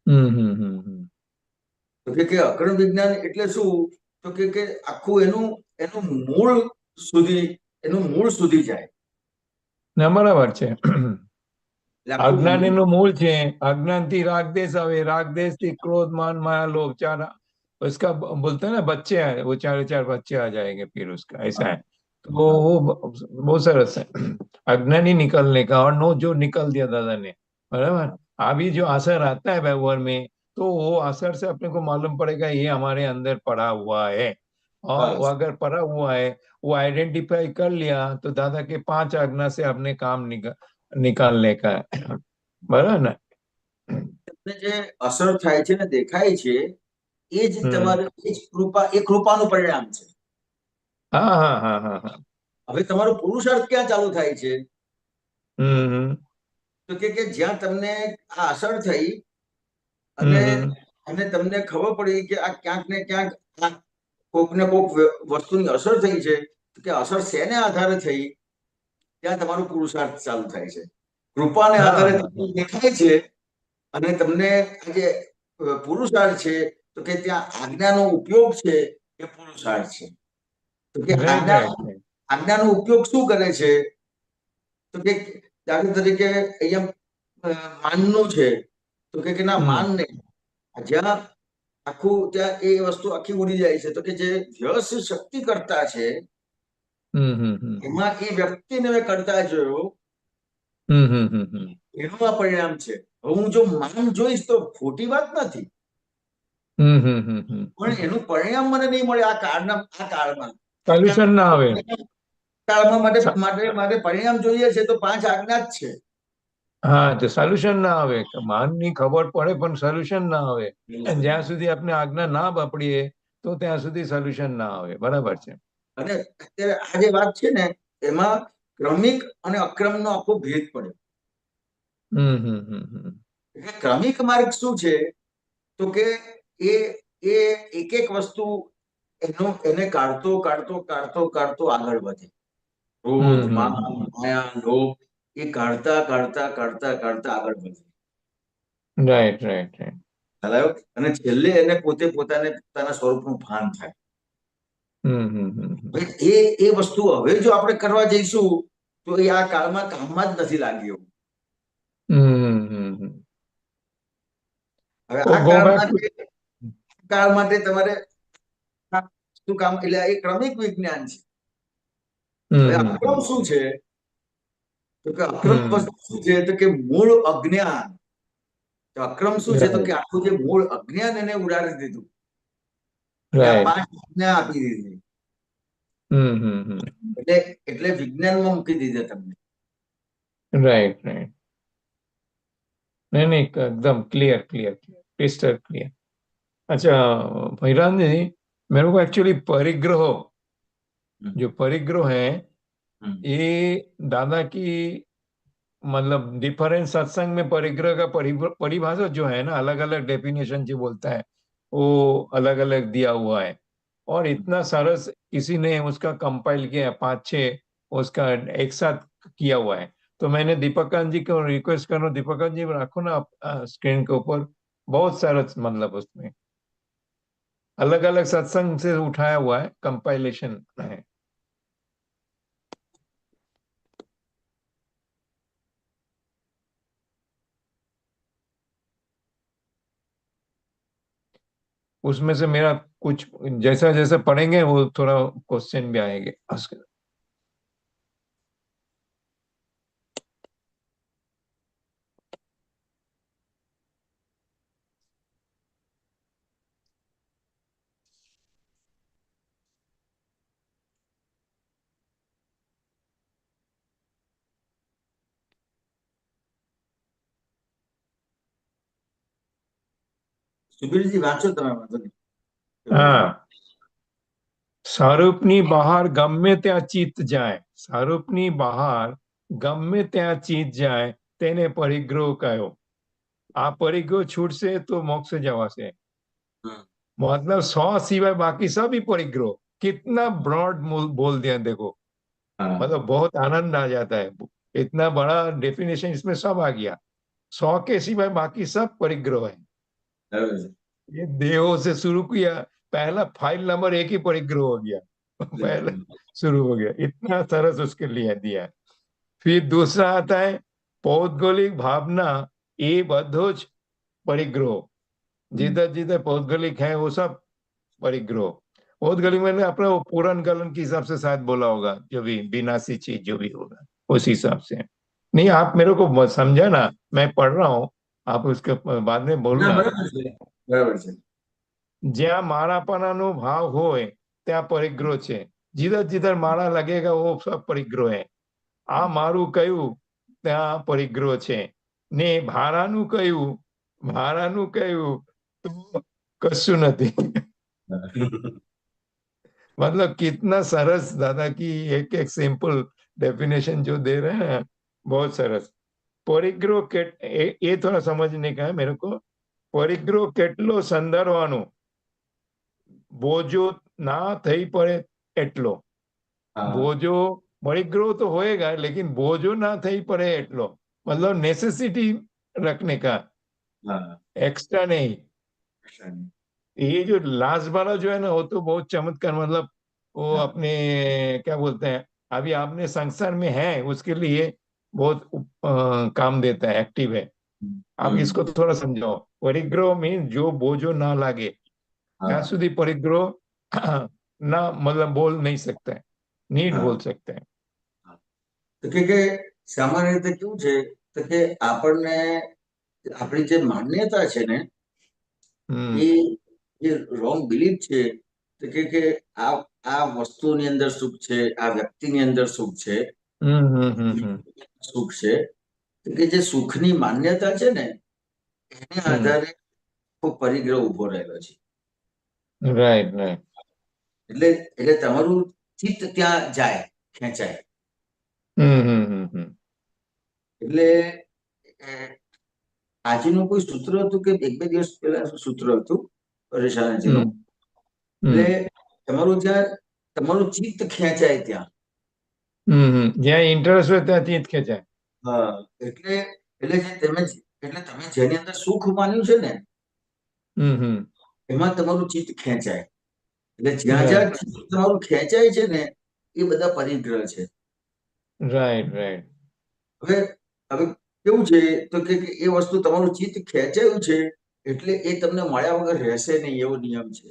हम्म તો કે અક્રમ વિજ્ઞાન એટલે શું, તો કે આખું એનું એનું મૂળ સુધી, એનું મૂળ સુધી જાય, ના બરાબર છે। એટલે આખું अज्ञान મૂળ। એનું मूल છે। अज्ञान थी राग देश आवे, राग देश थी क्रोध मान माया लोभ चार, उसका बोलते हैं ना बच्चे हैं, वो चार चार बच्चे आ जाएंगे फिर उसका, ऐसा है। तो वो बहुत सरस है। अज्ञान ही निकलने का, और नो जो निकल दिया दादा ने, बराबर। अभी जो असर आता है व्यवहार में, तो वो असर से अपने को मालूम पड़ेगा ये हमारे अंदर पड़ा हुआ है। और वो बस अगर पड़ा हुआ है, वो आइडेंटिफाई कर लिया, तो दादा के 5 आज्ञा से अपने काम निकालने का है। बराबर ना? તમને જે અસર થાય છે ને દેખાય છે, એ જ हम्म તમારે, એ જ કૃપા, એ કૃપાનું પરિણામ છે। हाँ हाँ हाँ हाँ हाँ। હવે તમારો પુરુષાર્થ ક્યાં ચાલુ થાય છે, हम्म તો કે જ્યાં તમને આ અસર થઈ, અને हम्म અને તમને ખબર પડી કે આ ક્યાંક ને ક્યાંક આ કોક ને કોક વસ્તુની અસર થઈ છે, તો કે અસર શેને આધારે થઈ, ત્યાં તમારો પુરુષાર્થ ચાલુ થાય છે। કૃપાને हाँ આધારે हाँ તમને हाँ। દેખાય છે, અને તમને આ જે પુરુષાર્થ છે, તો કે ત્યાં આજ્ઞાનો ઉપયોગ છે, એ પુરુષાર્થ છે। તો કે राइट राइट राइट। આજ્ઞાનો ઉપયોગ શું કરે છે, તો કે દાખલા તરીકે અહીંયા માનનું છે, તો કે ના માન हम्म નહીં, જ્યાં આખું ત્યાં એ વસ્તુ આખી ઉડી જાય છે, તો કે જે વ્યસ શક્તિ કરતા છે, हम्म એમાં એ વ્યક્તિને મેં કરતા જોયો, हम्म એનું આ પરિણામ છે। હવે હું જો માન જોઈશ તો ખોટી વાત નથી, પણ એનું પરિણામ મને નહીં મળે આ કાળના, આ કાળમાં, સોલ્यूशन ना आवे। કાળમાં માટે સ- માટે મારે પરિણામ જોઈએ છે, તો 5 આજ્ઞા જ છે। हाँ तो सोल्यूशन ना आवे, मान ની ખબર પડે પણ સોલ્યુશન ના આવે। અને જ્યાં સુધી આપણે આજ્ઞા ના બાપડીએ તો ત્યાં સુધી સોલ્યુશન ના આવે, બરાબર છે। અને અત્યારે આ જે વાત છે ને, એમાં ક્રમિક અને અક્રમનો આખો ભેદ પડે। હમ એટલે ક્રમિક માર્ગ શું છે, તો કે એ એ એક એક વસ્તુ એને કાઢતો કાઢતો કાઢતો કાઢતો આગળ વધે। ક્રોધ માન માયા લોભ, એ કાઢતા કાઢતા કાઢતા કાઢતા આગળ વધે। Right right right. ખ્યાલ આવ્યો? અને છેલ્લે એને પોતે પોતાના સ્વરૂપનું ભાન થાય। હવે એ વસ્તુ હવે જો આપણે કરવા જઈશું, તો એ આ કાળમાં કામમાં જ નથી લાગી એવું। હવે તો આ ગો બેક ટુ કાળ માટે તમારે શું કામ, એટલે એ ક્રમિક વિજ્ઞાન છે। હવે અક્રમ શું છે, તો કે અક્રમ વસ્તુ શું છે, તો કે મૂળ અજ્ઞાન। તો અક્રમ શું છે, તો કે રાઈટ આખું જે મૂળ અજ્ઞાન એને ઉડાડી દીધું, અને આ રાઈટ 5 આજ્ઞા આપી દીધી, એટલે એટલે વિજ્ઞાનમાં મૂકી દીધા તમને। Right right. नहीं नहीं एकदम clear clear clear crystal clear. अच्छा भैरान जी, मेरे को एक्चुअली परिग्रह, जो परिग्रह है हम्म। ये दादा की मतलब डिफरेंट सत्संग में परिग्रह का परिभाषा जो है ना, अलग अलग डेफिनेशन जो बोलता है वो अलग अलग दिया हुआ है। और इतना सरस किसी ने उसका कंपाइल किया है, 5-6 उसका एक साथ किया हुआ है। तो मैंने दीपकांत जी को रिक्वेस्ट कर रहा हूँ, दीपकांत जी रखो ना आप स्क्रीन के ऊपर। बहुत सरस मतलब उसमें अलग अलग सत्संग से उठाया हुआ है, कंपाइलेशन है। उसमें से मेरा कुछ जैसा जैसा पढ़ेंगे वो थोड़ा क्वेश्चन भी आएंगे उसके। સુબીરજી વાંચો તમે, વાંધો નહીં. હા, સ્વરૂપની બહાર ગમે ત્યાં ચિત્ત જાય, સ્વરૂપની બહાર ગમે ત્યાં ચિત્ત જાય તેને પરિગ્રહ કહ્યો। આ પરિગ્રહ છૂટશે તો મોક્ષ જવાશે। हम्म, मतलब 100 सिवाय बाकी सब ही परिग्रह। कितना ब्रॉड बोल दिया देखो। हाँ, मतलब बहुत आनंद आ जाता है, इतना बड़ा डेफिनेशन इसमें सब आ गया। 100 के सिवाय बाकी सब परिग्रह है। बराबर છે. ये देहों से शुरू किया, पहला फाइल नंबर 1 ही परिग्रह हो गया। पहले शुरू हो गया, इतना सरस उसके लिए दिया। फिर दूसरा आता है पौद्गलिक भावना, ये बधो ज परिग्रह। जिधर जिधर पौद्गलिक है वो सब परिग्रह। पौद्गलिक मैंने अपने वो पूर्ण गलन के हिसाब से शायद बोला होगा, जो भी विनाशी चीज जो भी होगा उस हिसाब से। नहीं, आप मेरे को समझा ना, मैं पढ़ रहा हूँ, आप उसके बाद में ના बोलना। બરાબર છે, બરાબર છે. જ્યાં મારાપણાનો ભાવ હોય ત્યાં પરિગ્રહ છે। જીધર જીધર મારા लगेगा वो सब परिग्रह है। આ મારું કયું ત્યાં પરિગ્રહ છે ને ભારાનું કયું તો કશું નથી। मतलब कितना सरस दादा की एक एक सिंपल डेफिनेशन जो दे रहे हैं, बहुत सरस। परिग्रह के ये थोड़ा समझने का है मेरे को। परिग्रह કેટલો સંદર્ભવાનો, બોજો ના થઈ પડે એટલો। हाँ, बोझो परिग्रह तो होएगा लेकिन बोझो ना થઈ પડે એટલો। मतलब नेसेसिटी रखने का, हाँ, एक्स्ट्रा नहीं। अच्छा नहीं. ये जो लास्ट वाला जो है ना वो तो बहुत चमत्कार, मतलब वो हाँ, अपने क्या बोलते हैं, अभी आपने संसार में है उसके लिए बहुत काम देता है, एक्टिव है। आप इसको थोड़ा समझाओ। परिग्रह मीन जो बोझो ना लागे ત્યાં हाँ, સુધી परिग्रह ना मतलब बोल नहीं सकता है, नीट हाँ, बोल सकते हैं। हाँ. તો કે સામાન્ય રીતે કેવું છે તો કે આપણને આપણી જે માન્યતા છે ને हम्म એ જે રોંગ બિલીફ છે તો કે આ આ વસ્તુની અંદર સુખ છે, આ વ્યક્તિની અંદર સુખ છે, हम्म हम्म हम्म સુખ છે, તો કે જે સુખની માન્યતા છે ને એને આધારે આખો પરિગ્રહ ઉભો રહેલો છે। राइट राइट એટલે એટલે તમારું ચિત્ત ત્યાં જાય, ખેંચાય। हम्म। એટલે આજનું કોઈ સૂત્ર હતું કે એક બે દિવસ પહેલા સૂત્ર હતું પરેશાનજીનું, हम्म એટલે हम्म તમારું જ્યાં તમારું ચિત્ત ખેંચાય ત્યાં। જ્યાં ઇન્ટરેસ્ટ હોય ત્યાં ચિત્ત ખેંચાય। હા, એટલે એટલે જે તમે એટલે તમે જેની અંદર સુખ માન્યું છે ને હમ એમાં તમારું ચિત્ત ખેંચાય। એટલે જ્યાં જ્યાં રાઈટ ચિત્ત તમારું ખેંચાય છે ને એ બધા પરિગ્રહ છે। રાઈટ રાઈટ હવે હવે કેવું છે તો કે એ વસ્તુ તમારું ચિત્ત ખેંચાયું છે એટલે એ તમને મળ્યા વગર રહેશે નહીં, એવો નિયમ છે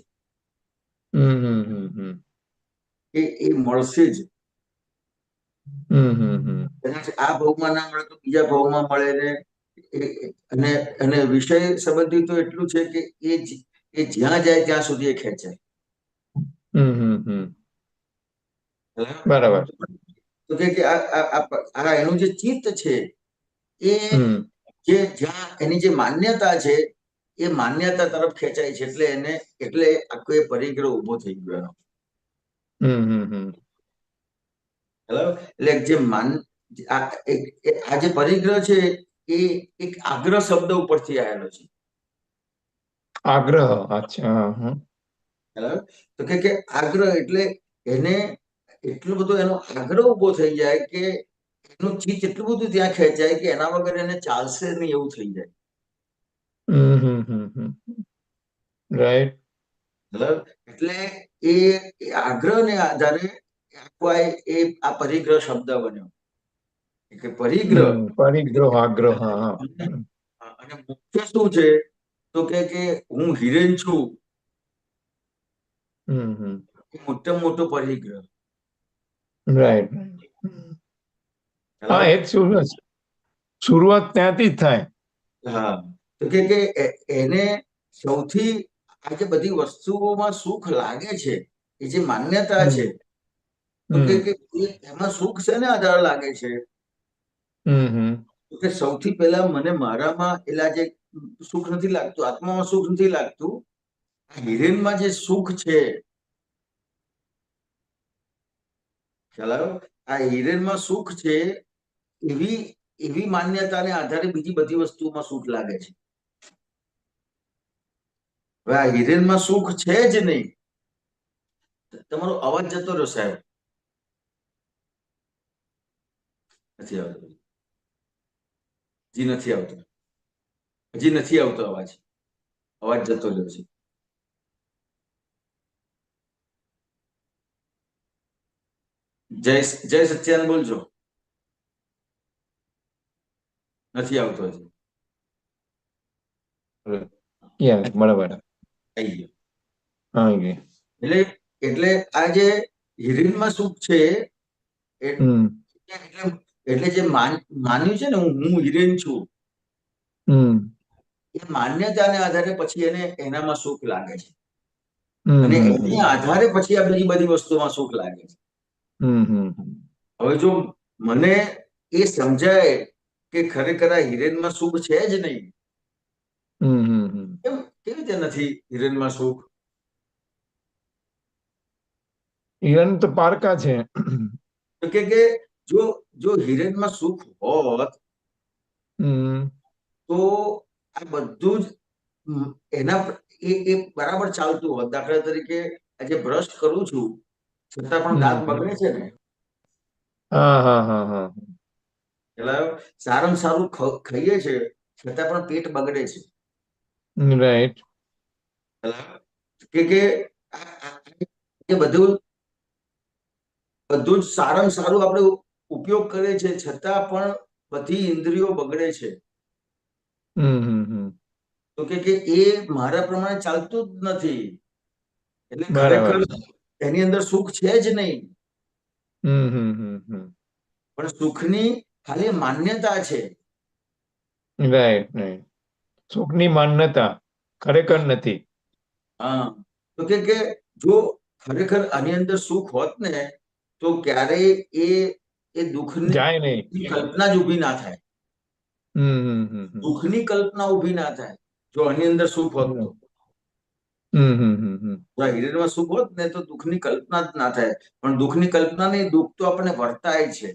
હમ કે એ મળશે જ। હમ કદાચ આ ભાવમાં ના મળે તો બીજા ભાવમાં મળે ને અને અને વિષય સંબંધી તો એટલું છે કે એ જ્યાં જાય ત્યાં સુધી એ ખેંચાય। હમ બરાબર। તો કે આ એનું જે ચિત્ત છે એ હમ જે જ્યાં એની જે માન્યતા છે એ માન્યતા તરફ ખેંચાય છે, એટલે એને એટલે આખો એ પરિગ્રહ ઉભો થઈ ગયો એનો। હમ એટલે જે આ જે પરિગ્રહ છે એ એક આગ્રહ શબ્દ ઉપરથી આવેલો છે. આગ્રહ, અચ્છા. બરાબર. તો કે આગ્રહ એટલે એને એટલો બધો એનો આગ્રહ ઉભો થઈ જાય કે એનું ચિત્ત એટલું બધું ત્યાં ખેંચાય કે એના વગર એને ચાલશે નહીં એવું થઈ જાય. રાઈટ. બરાબર. એટલે એ આગ્રહને આધારે આ પરિગ્રહ શબ્દ બન્યો કે પરિગ્રહ પરિગ્રહ, આગ્રહ. અને મુખ્ય શું છે તો કે હું હિરેન છું, મોટો મોટો પરિગ્રહ. રાઈટ. હા, એ શરૂઆત ત્યાંથી જ થાય. હા, તો કે એને સૌથી આ જે બધી વસ્તુઓમાં સુખ લાગે છે એ જે માન્યતા છે તો કે એમાં સુખ છે ને આધાર લાગે છે કે સૌથી પહેલા મને મારામાં એલા જે સુખ નથી લાગતું, આત્મામાં સુખ નથી લાગતું, આ હિરેનમાં જે સુખ છે, ખ્યાલ આવ્યો? આ હિરેનમાં સુખ છે એવી માન્યતાને આધારે બીજી બધી વસ્તુમાં સુખ લાગે છે. હવે આ હિરેનમાં સુખ છે જ નહીં. તમારો અવાજ જતો રહ્યો સાહેબ. નથી આવતો. નથી આવતો. હજી નથી આવતો અવાજ. અવાજ જતો રહ્યો છે. જય સચ્ચિદાનંદ બોલજો. નથી આવતો હજી. બરાબર. આવી ગયો. એટલે આ જે હિરેનમાં સુખ છે એટલે જે માન્યું છે ને હું હિરેન છું, એ માન્યતાને આધારે પછી એને એનામાં સુખ લાગે છે અને એના આધારે પછી આ બીજી બધી વસ્તુમાં સુખ લાગે છે. હવે જો મને એ સમજાય કે ખરેખર આ હિરેનમાં સુખ છે જ નહીં, કેવી રીતે નથી હિરેનમાં સુખ? હિરણ તો પારકા છે. તો કે જો હિરેનમાં સુખ હોત તો આ બધું જ એના એ બરાબર ચાલતું હોત. દાખલા તરીકે આજે બ્રશ કરું છું છતાં પણ દાંત બગડે છે ને. સારામાં સારું ખાઈએ છે છતાં પણ પેટ બગડે છે. રાઈટ. કે બધું જ સારામાં સારું આપણે ઉપયોગ કરે છે છતાં પણ બધી ઇન્દ્રિયો બગડે છે. તો કે એ મારા પ્રમાણે ચાલતું જ નથી. એટલે ખરેખર એની અંદર સુખ છે જ નહીં. પણ સુખની ખાલી માન્યતા છે. રાઈટ. સુખની માન્યતા ખરેખર નથી. હા, તો કે જો ખરેખર આની અંદર સુખ હોત ને તો ક્યારેય એ દુઃખની જાય નહીં. કલ્પના જ ઊભી ના થાય. દુઃખની કલ્પના ઊભી ના થાય જો આની અંદર સુખ હોત તો. જો હિરેનમાં સુખ હોત ને તો દુઃખની કલ્પના જ ના થાય. પણ દુઃખની કલ્પના નહીં, દુઃખ તો આપણને વર્તાય છે.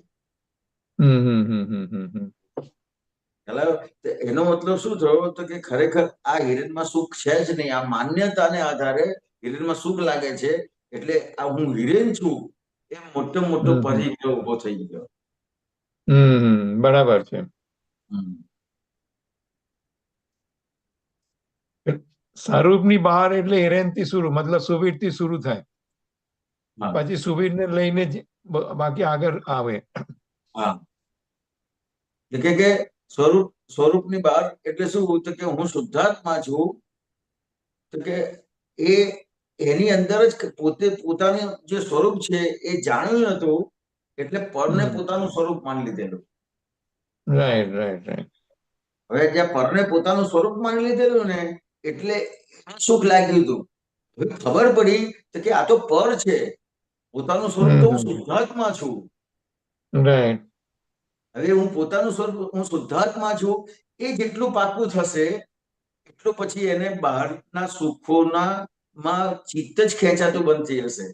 એનો મતલબ શું થયો તો કે ખરેખર આ હિરેનમાં સુખ છે જ નહીં. આ માન્યતાને આધારે હિરેનમાં સુખ લાગે છે એટલે આ હું હિરેન છું એ મોટો મોટો પરિગ્રહ ઉભો થઈ ગયો. બરાબર છે. સ્વરૂપની બહાર એટલે હિરેનથી શરૂ, મતલબ સુવીરથી શરૂ થાય, પછી સુવીરને લઈને જ બાકી આગળ આવે. હા, કે સ્વરૂપની બહાર એટલે શું તો કે હું શુદ્ધાત્મા છું. તો કે એની અંદર જ પોતાનું જે સ્વરૂપ છે એ જાણ્યું નતું એટલે પરને પોતાનું સ્વરૂપ માની લીધેલું. રાઈટ. હવે જ્યાં પરને પોતાનું સ્વરૂપ માની લીધેલું ને એટલે સુખ લાગ્યું હતું. હવે ખબર પડી તો કે આ તો પર છે, પોતાનું સ્વરૂપ તો હું શુદ્ધાત્મા છું. રાઈટ. હવે હું પોતાનું સ્વરૂપ હું શુદ્ધાત્મા છું એ જેટલું પાકું થશે એટલું પછી એને બહારના સુખોના માં ચિત્ત જ ખેંચાતું બંધ થઈ જશે.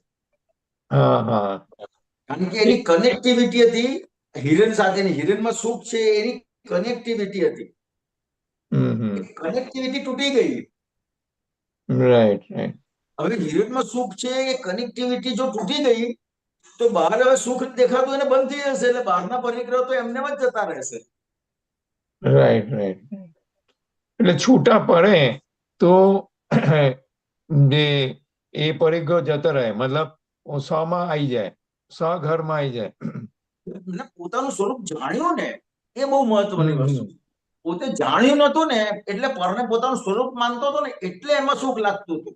કારણ કે એની કનેક્ટિવિટી હતી હિરણ સાથેની, હિરણમાં સુખ છે એની કનેક્ટિવિટી હતી, કનેક્ટિવિટી તૂટી ગઈ. Right right. હવે હિરણમાં સુખ છે એ કનેક્ટિવિટી જો તૂટી ગઈ તો બહાર હવે સુખ દેખાતું એને બંધ થઈ જશે, એટલે બહારના પરિગ્રહ તો એમને જ જતા રહેશે. Right right. એટલે છૂટા પડે તો જે એ પરિગ્રહ જતો રહે, મતલબ સ્વમાં આવી જાય, સ્વઘરમાં આવી જાય. એટલે પોતાનું સ્વરૂપ જાણ્યું ને એ બહુ મહત્વની વસ્તુ. પોતે જાણ્યું નતું ને એટલે પરને પોતાનું સ્વરૂપ માનતો હતો ને એટલે એમાં સુખ લાગતું હતું.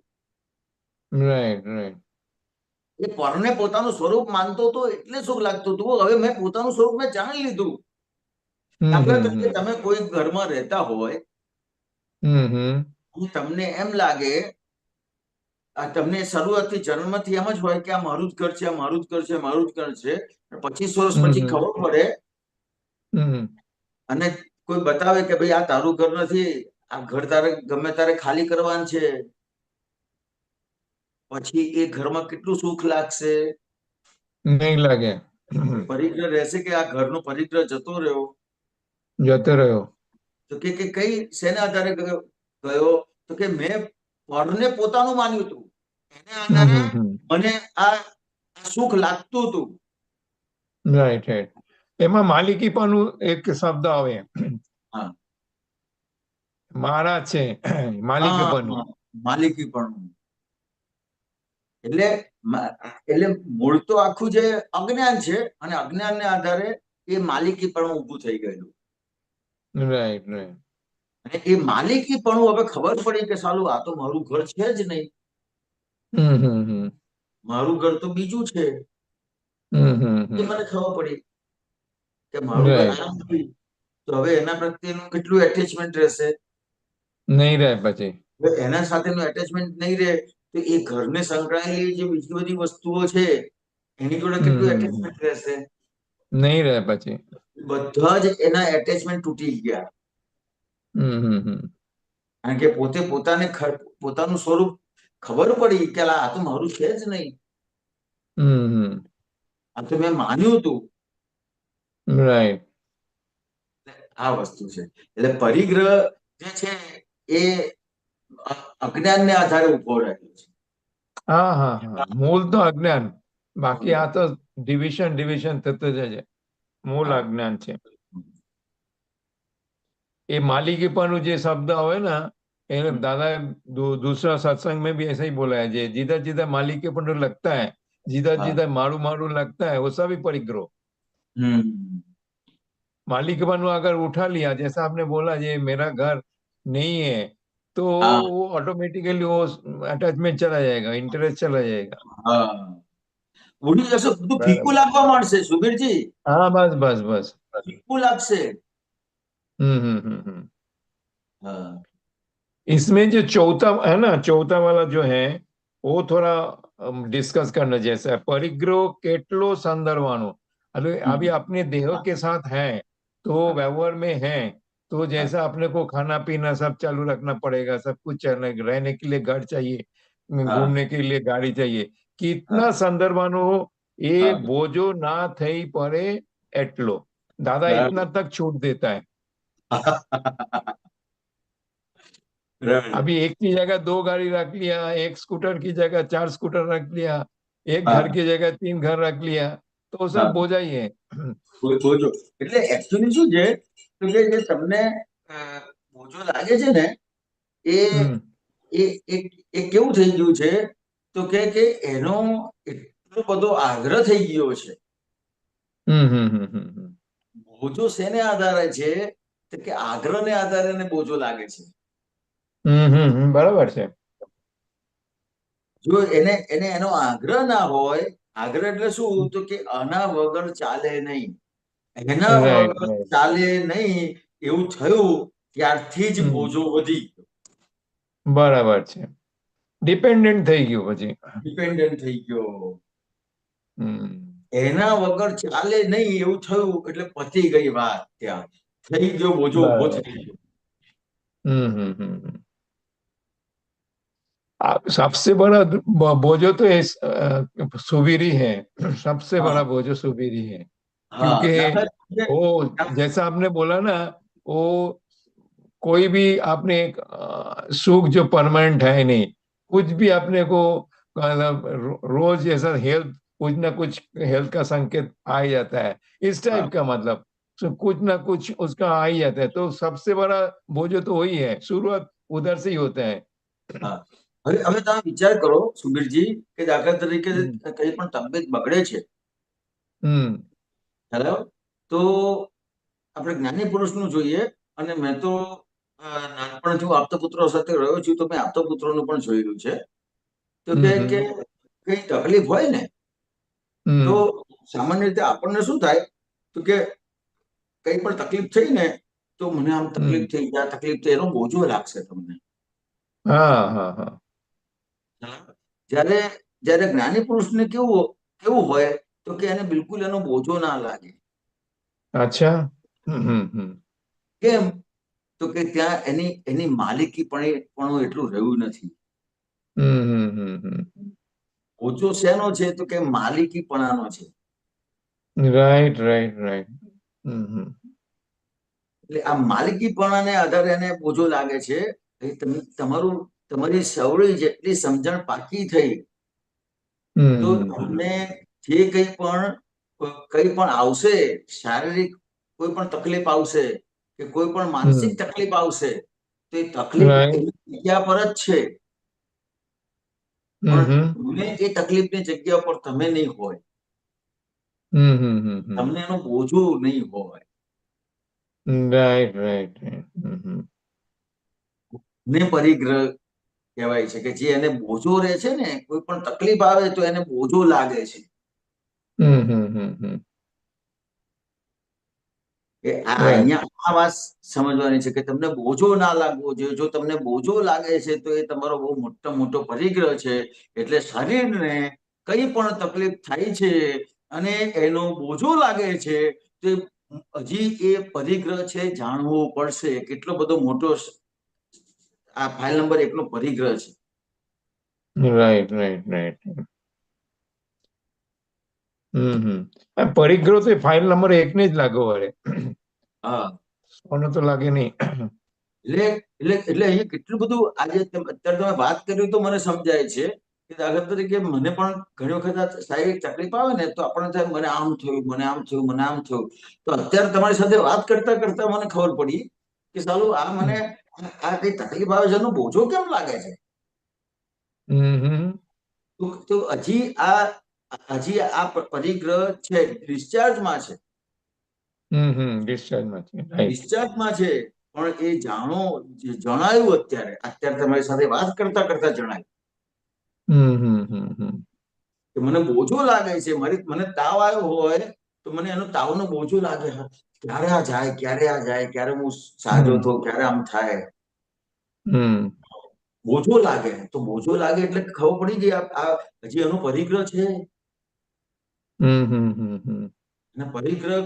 Right right. એ પરને પોતાનું સ્વરૂપ માનતો હતો એટલે સુખ લાગતું હતું. હવે મેં પોતાનું સ્વરૂપ મેં જાણી લીધું. દાખલા તરીકે તમે કોઈ ઘરમાં રહેતા હોય, તમને એમ લાગે, તમને શરૂઆતથી જન્મથી એમ જ હોય કે આ મારું જ ઘર છે, આ મારું જ ઘર છે, મારું જ ઘર છે. 25 વર્ષ પછી ખબર પડે અને કોઈ બતાવે કે ભાઈ આ તારું ઘર નથી, આ ઘર તારે ગમે તારે ખાલી કરવાનું છે, પછી એ ઘરમાં કેટલું સુખ લાગશે? નહીં લાગે. પરિગ્રહ રહેશે કે આ ઘરનો પરિગ્રહ જતો રહ્યો? જતો રહ્યો. તો કે કઈ શેના આધારે ગયો? તો કે મેં પરને પોતાનું માન્યું હતું, એને આધારે મને આ સુખ લાગતું હતું. Right right. એમાં માલિકીપણું એક શબ્દ આવે, મારા છે, માલિકીપણું. માલિકીપણું એટલે મૂળ તો આખું જે અજ્ઞાન છે અને અજ્ઞાનને આધારે એ માલિકીપણું ઊભું થઈ ગયેલું. Right right. અને એ માલિકીપણું હવે ખબર પડી કે સાલું આ તો મારું ઘર છે જ નહીં, મારું ઘર તો બીજું છે. એ મને ખબર પડી કે મારું ઘર આ નથી. તો હવે એના પ્રત્યેનું કેટલું એટેચમેન્ટ રહેશે? નહીં રહે. પછી એના સાથેનું એટેચમેન્ટ નહીં રહે તો એ ઘરને સંકળાયેલી જે બીજી બધી વસ્તુઓ છે એની જોડે કેટલું એટેચમેન્ટ રહેશે? નહીં રહે. પછી બધા જ એના એટેચમેન્ટ તૂટી ગયા. કારણ કે પોતે પોતાને પોતાનું સ્વરૂપ ખબર પડી કે આ તો મારું છે જ નહીં, આ તો મેં માન્યું હતું. રાઈટ. આ વસ્તુ છે. એટલે પરિગ્રહ જે છે એ અજ્ઞાનને આધારે ઉભો રહ્યો છે. હા હા હા. મૂળ તો અજ્ઞાન, બાકી આ તો ડિવિઝન થતું જાય છે. મૂળ અજ્ઞાન છે. ये मालिकीपन जो शब्द है ना, दादा दूसरा सत्संग में भी ऐसा ही बोला है, जे जिधर जिधर मालिकीपन लगता है, जिधर जिधर मारू मारू लगता है, वो सभी परिग्रह। मालिकीपन अगर उठा लिया, जैसा आपने बोला ये मेरा घर नहीं है, तो वो ऑटोमेटिकली वो अटैचमेंट चला जाएगा, इंटरेस्ट चला जाएगा। उड़ी जैसे બધું ફીકું લાગવા માંડશે સુબીરજી. हाँ बस बस बस ફીકું લાગશે. इसमें जो चौथा है ना, चौथा वाला जो है वो थोड़ा डिस्कस करना जैसा है। परिग्रह केटलो संदर्भानो, अभी अपने देह के साथ है तो व्यवहार में है, तो जैसा अपने को खाना पीना सब चालू रखना पड़ेगा, सब कुछ चलने रहने के लिए घर चाहिए, घूमने के लिए गाड़ी चाहिए, कितना संदर्भानो ये बोझो ना थई पड़े एटलो दादा इतना तक छूट देता है। अभी एक की जगह 2 गाड़ी रख लिया, एक स्कूटर की जगह 4 स्कूटर रख लिया, एक घर की जगह 3 घर रख लिया, तो सब बोझा ही है। બોજો એટલે એક્ચ્યુઅલી શું છે તો કે જે તમને બોજો લાગે છે ને એ કેવું થઈ ગયું છે તો કે એનો એટલો બધો આગ્રહ થઈ ગયો છે. બોજો શેને આધારે છે તો કે આગ્રહને આધારે એને બોજો લાગે છે. બરાબર છે. જો એને એનો આગ્રહ ના હોય, આગ્રહ એટલે શું તો કે આના વગર ચાલે નહીં, એના વગર ચાલે નહીં એવું થયું ત્યારથી જ બોજો વધી ગયો. બરાબર છે. ડિપેન્ડન્ટ થઈ ગયો, પછી ડિપેન્ડન્ટ થઈ ગયો. એના વગર ચાલે નહીં એવું થયું એટલે પતી ગઈ વાત, ત્યાં થઈ ગયો બોજો ઉભો થઈ ગયો. सबसे बड़ा बोझो तो सुबीरी है। सबसे बड़ा हाँ बोझो सुबीरी है, हाँ क्योंकि दादा वो जैसा आपने बोला ना, वो कोई भी आपने एक सुख जो परमानेंट है नहीं, कुछ भी अपने को मतलब रोज ऐसा हेल्थ, कुछ ना कुछ हेल्थ का संकेत आ ही जाता है, इस हाँ टाइप का मतलब। तो कुछ ना कुछ उसका आ ही जाता है, तो सबसे बड़ा बोझो तो वही है, शुरुआत उधर से ही होता है। હા હવે હવે તમે વિચાર કરો સુબીરજી કે દાખલા તરીકે हम्म કઈ પણ તબિયત બગડે છે हम्म હેલો તો આપણે જ્ઞાની પુરુષનું જોઈએ અને મેં તો નાનપણથી હું આપતા પુત્રો સાથે રહ્યો છું તો મેં આપતા પુત્રોનું પણ જોયેલું છે તો કે हम्म કઈ તકલીફ હોય ને તો हम्म સામાન્ય રીતે આપણને શું થાય તો કે કઈ પણ તકલીફ થઈ ને તો મને આમ તકલીફ हम्म થઈ આ તકલીફ થઈ એનો બોજો લાગશે તમને हाँ हाँ हाँ। જ્યારે જ્યારે જ્ઞાની પુરુષને કેવું કેવું હોય તો કે એને બિલકુલ એનો બોજો ના લાગે अच्छा। हम्म। કેમ તો કે ત્યાં એની એની માલિકી પણ એટલું રહ્યું નથી हम्म। બોજો શેનો છે તો કે માલિકીપણાનો છે राइट राइट राइट। हम्म એટલે આ માલિકીપણાને આધારે એને બોજો લાગે છે એ તમારું તમારી સવળી જેટલી સમજણ પાકી થઈ તો हम्म તમને જે કંઈ પણ આવશે શારીરિક કોઈ પણ તકલીફ આવશે કે કોઈ પણ માનસિક हम्म। તકલીફ આવશે તો એ તકલીફ राइट। એની જગ્યા પર જ છે પણ हम्म તમે એ તકલીફની જગ્યા પર તમે નહીં હોય हम्म। તમને એનો બોજો નહીં હોય राइट राइट राइट। हम्म ને પરિગ્રહ કહેવાય છે કે જે એને બોજો રહે છે ને કોઈ પણ તકલીફ આવે તો એને બોજો લાગે છે हम्म। કે આ राइट। અહીંયા આ વાત સમજવાની છે કે તમને બોજો ના લાગવો જોઈએ જો તમને બોજો લાગે છે તો એ તમારો બહુ મોટો મોટો પરિગ્રહ છે એટલે શરીરને કઈ પણ તકલીફ થાય છે અને એનો બોજો લાગે છે તો હજી એ પરિગ્રહ છે જાણવો પડશે કેટલો બધો મોટો આ ફાઇલ નંબર 1 નો પરિગ્રહ છે राइट राइट राइट। परिग्रह तो फाइल नंबर 1 ने જ લાગો વળે, હા સોનો તો લાગે નહીં। એટલે એટલે એટલે અહીંયા કેટલું બધું આજે અત્યારે તમે વાત કરી તો મને સમજાય છે કે દાખલા તરીકે મને પણ ઘણી વખત આ શારીરિક તકલીફ આવે ને તો આપણને થાય મને આમ થયું મને આમ થયું મને આમ થયું તો અત્યારે તમારી સાથે વાત કરતા કરતા મને ખબર પડી કે સાલું આ મને આ કઈ તકલીફ આવે છે એનો બોજો કેમ લાગે છે હમ તો હજી આ પરિગ્રહ છે ડિસ્ચાર્જમાં છે ડિસ્ચાર્જ માંથી, રાઈટ। ડિસ્ચાર્જમાં છે પણ એ જણાયું અત્યારે અત્યારે તમારી સાથે વાત કરતા કરતા જણાયું હમ કે મને બોજો લાગે છે મને તાવ આવ્યો હોય તો મને એનો તાવનો બોજો લાગે ક્યારે આ જાય ક્યારે આ જાય ક્યારે હું સાજો હમ થઉં ક્યારે આમ થાય હમ બોજો લાગે તો બોજો લાગે એટલે ખબર પડી ગઈ આ હજી એનો પરિગ્રહ છે હમ અને પરિગ્રહ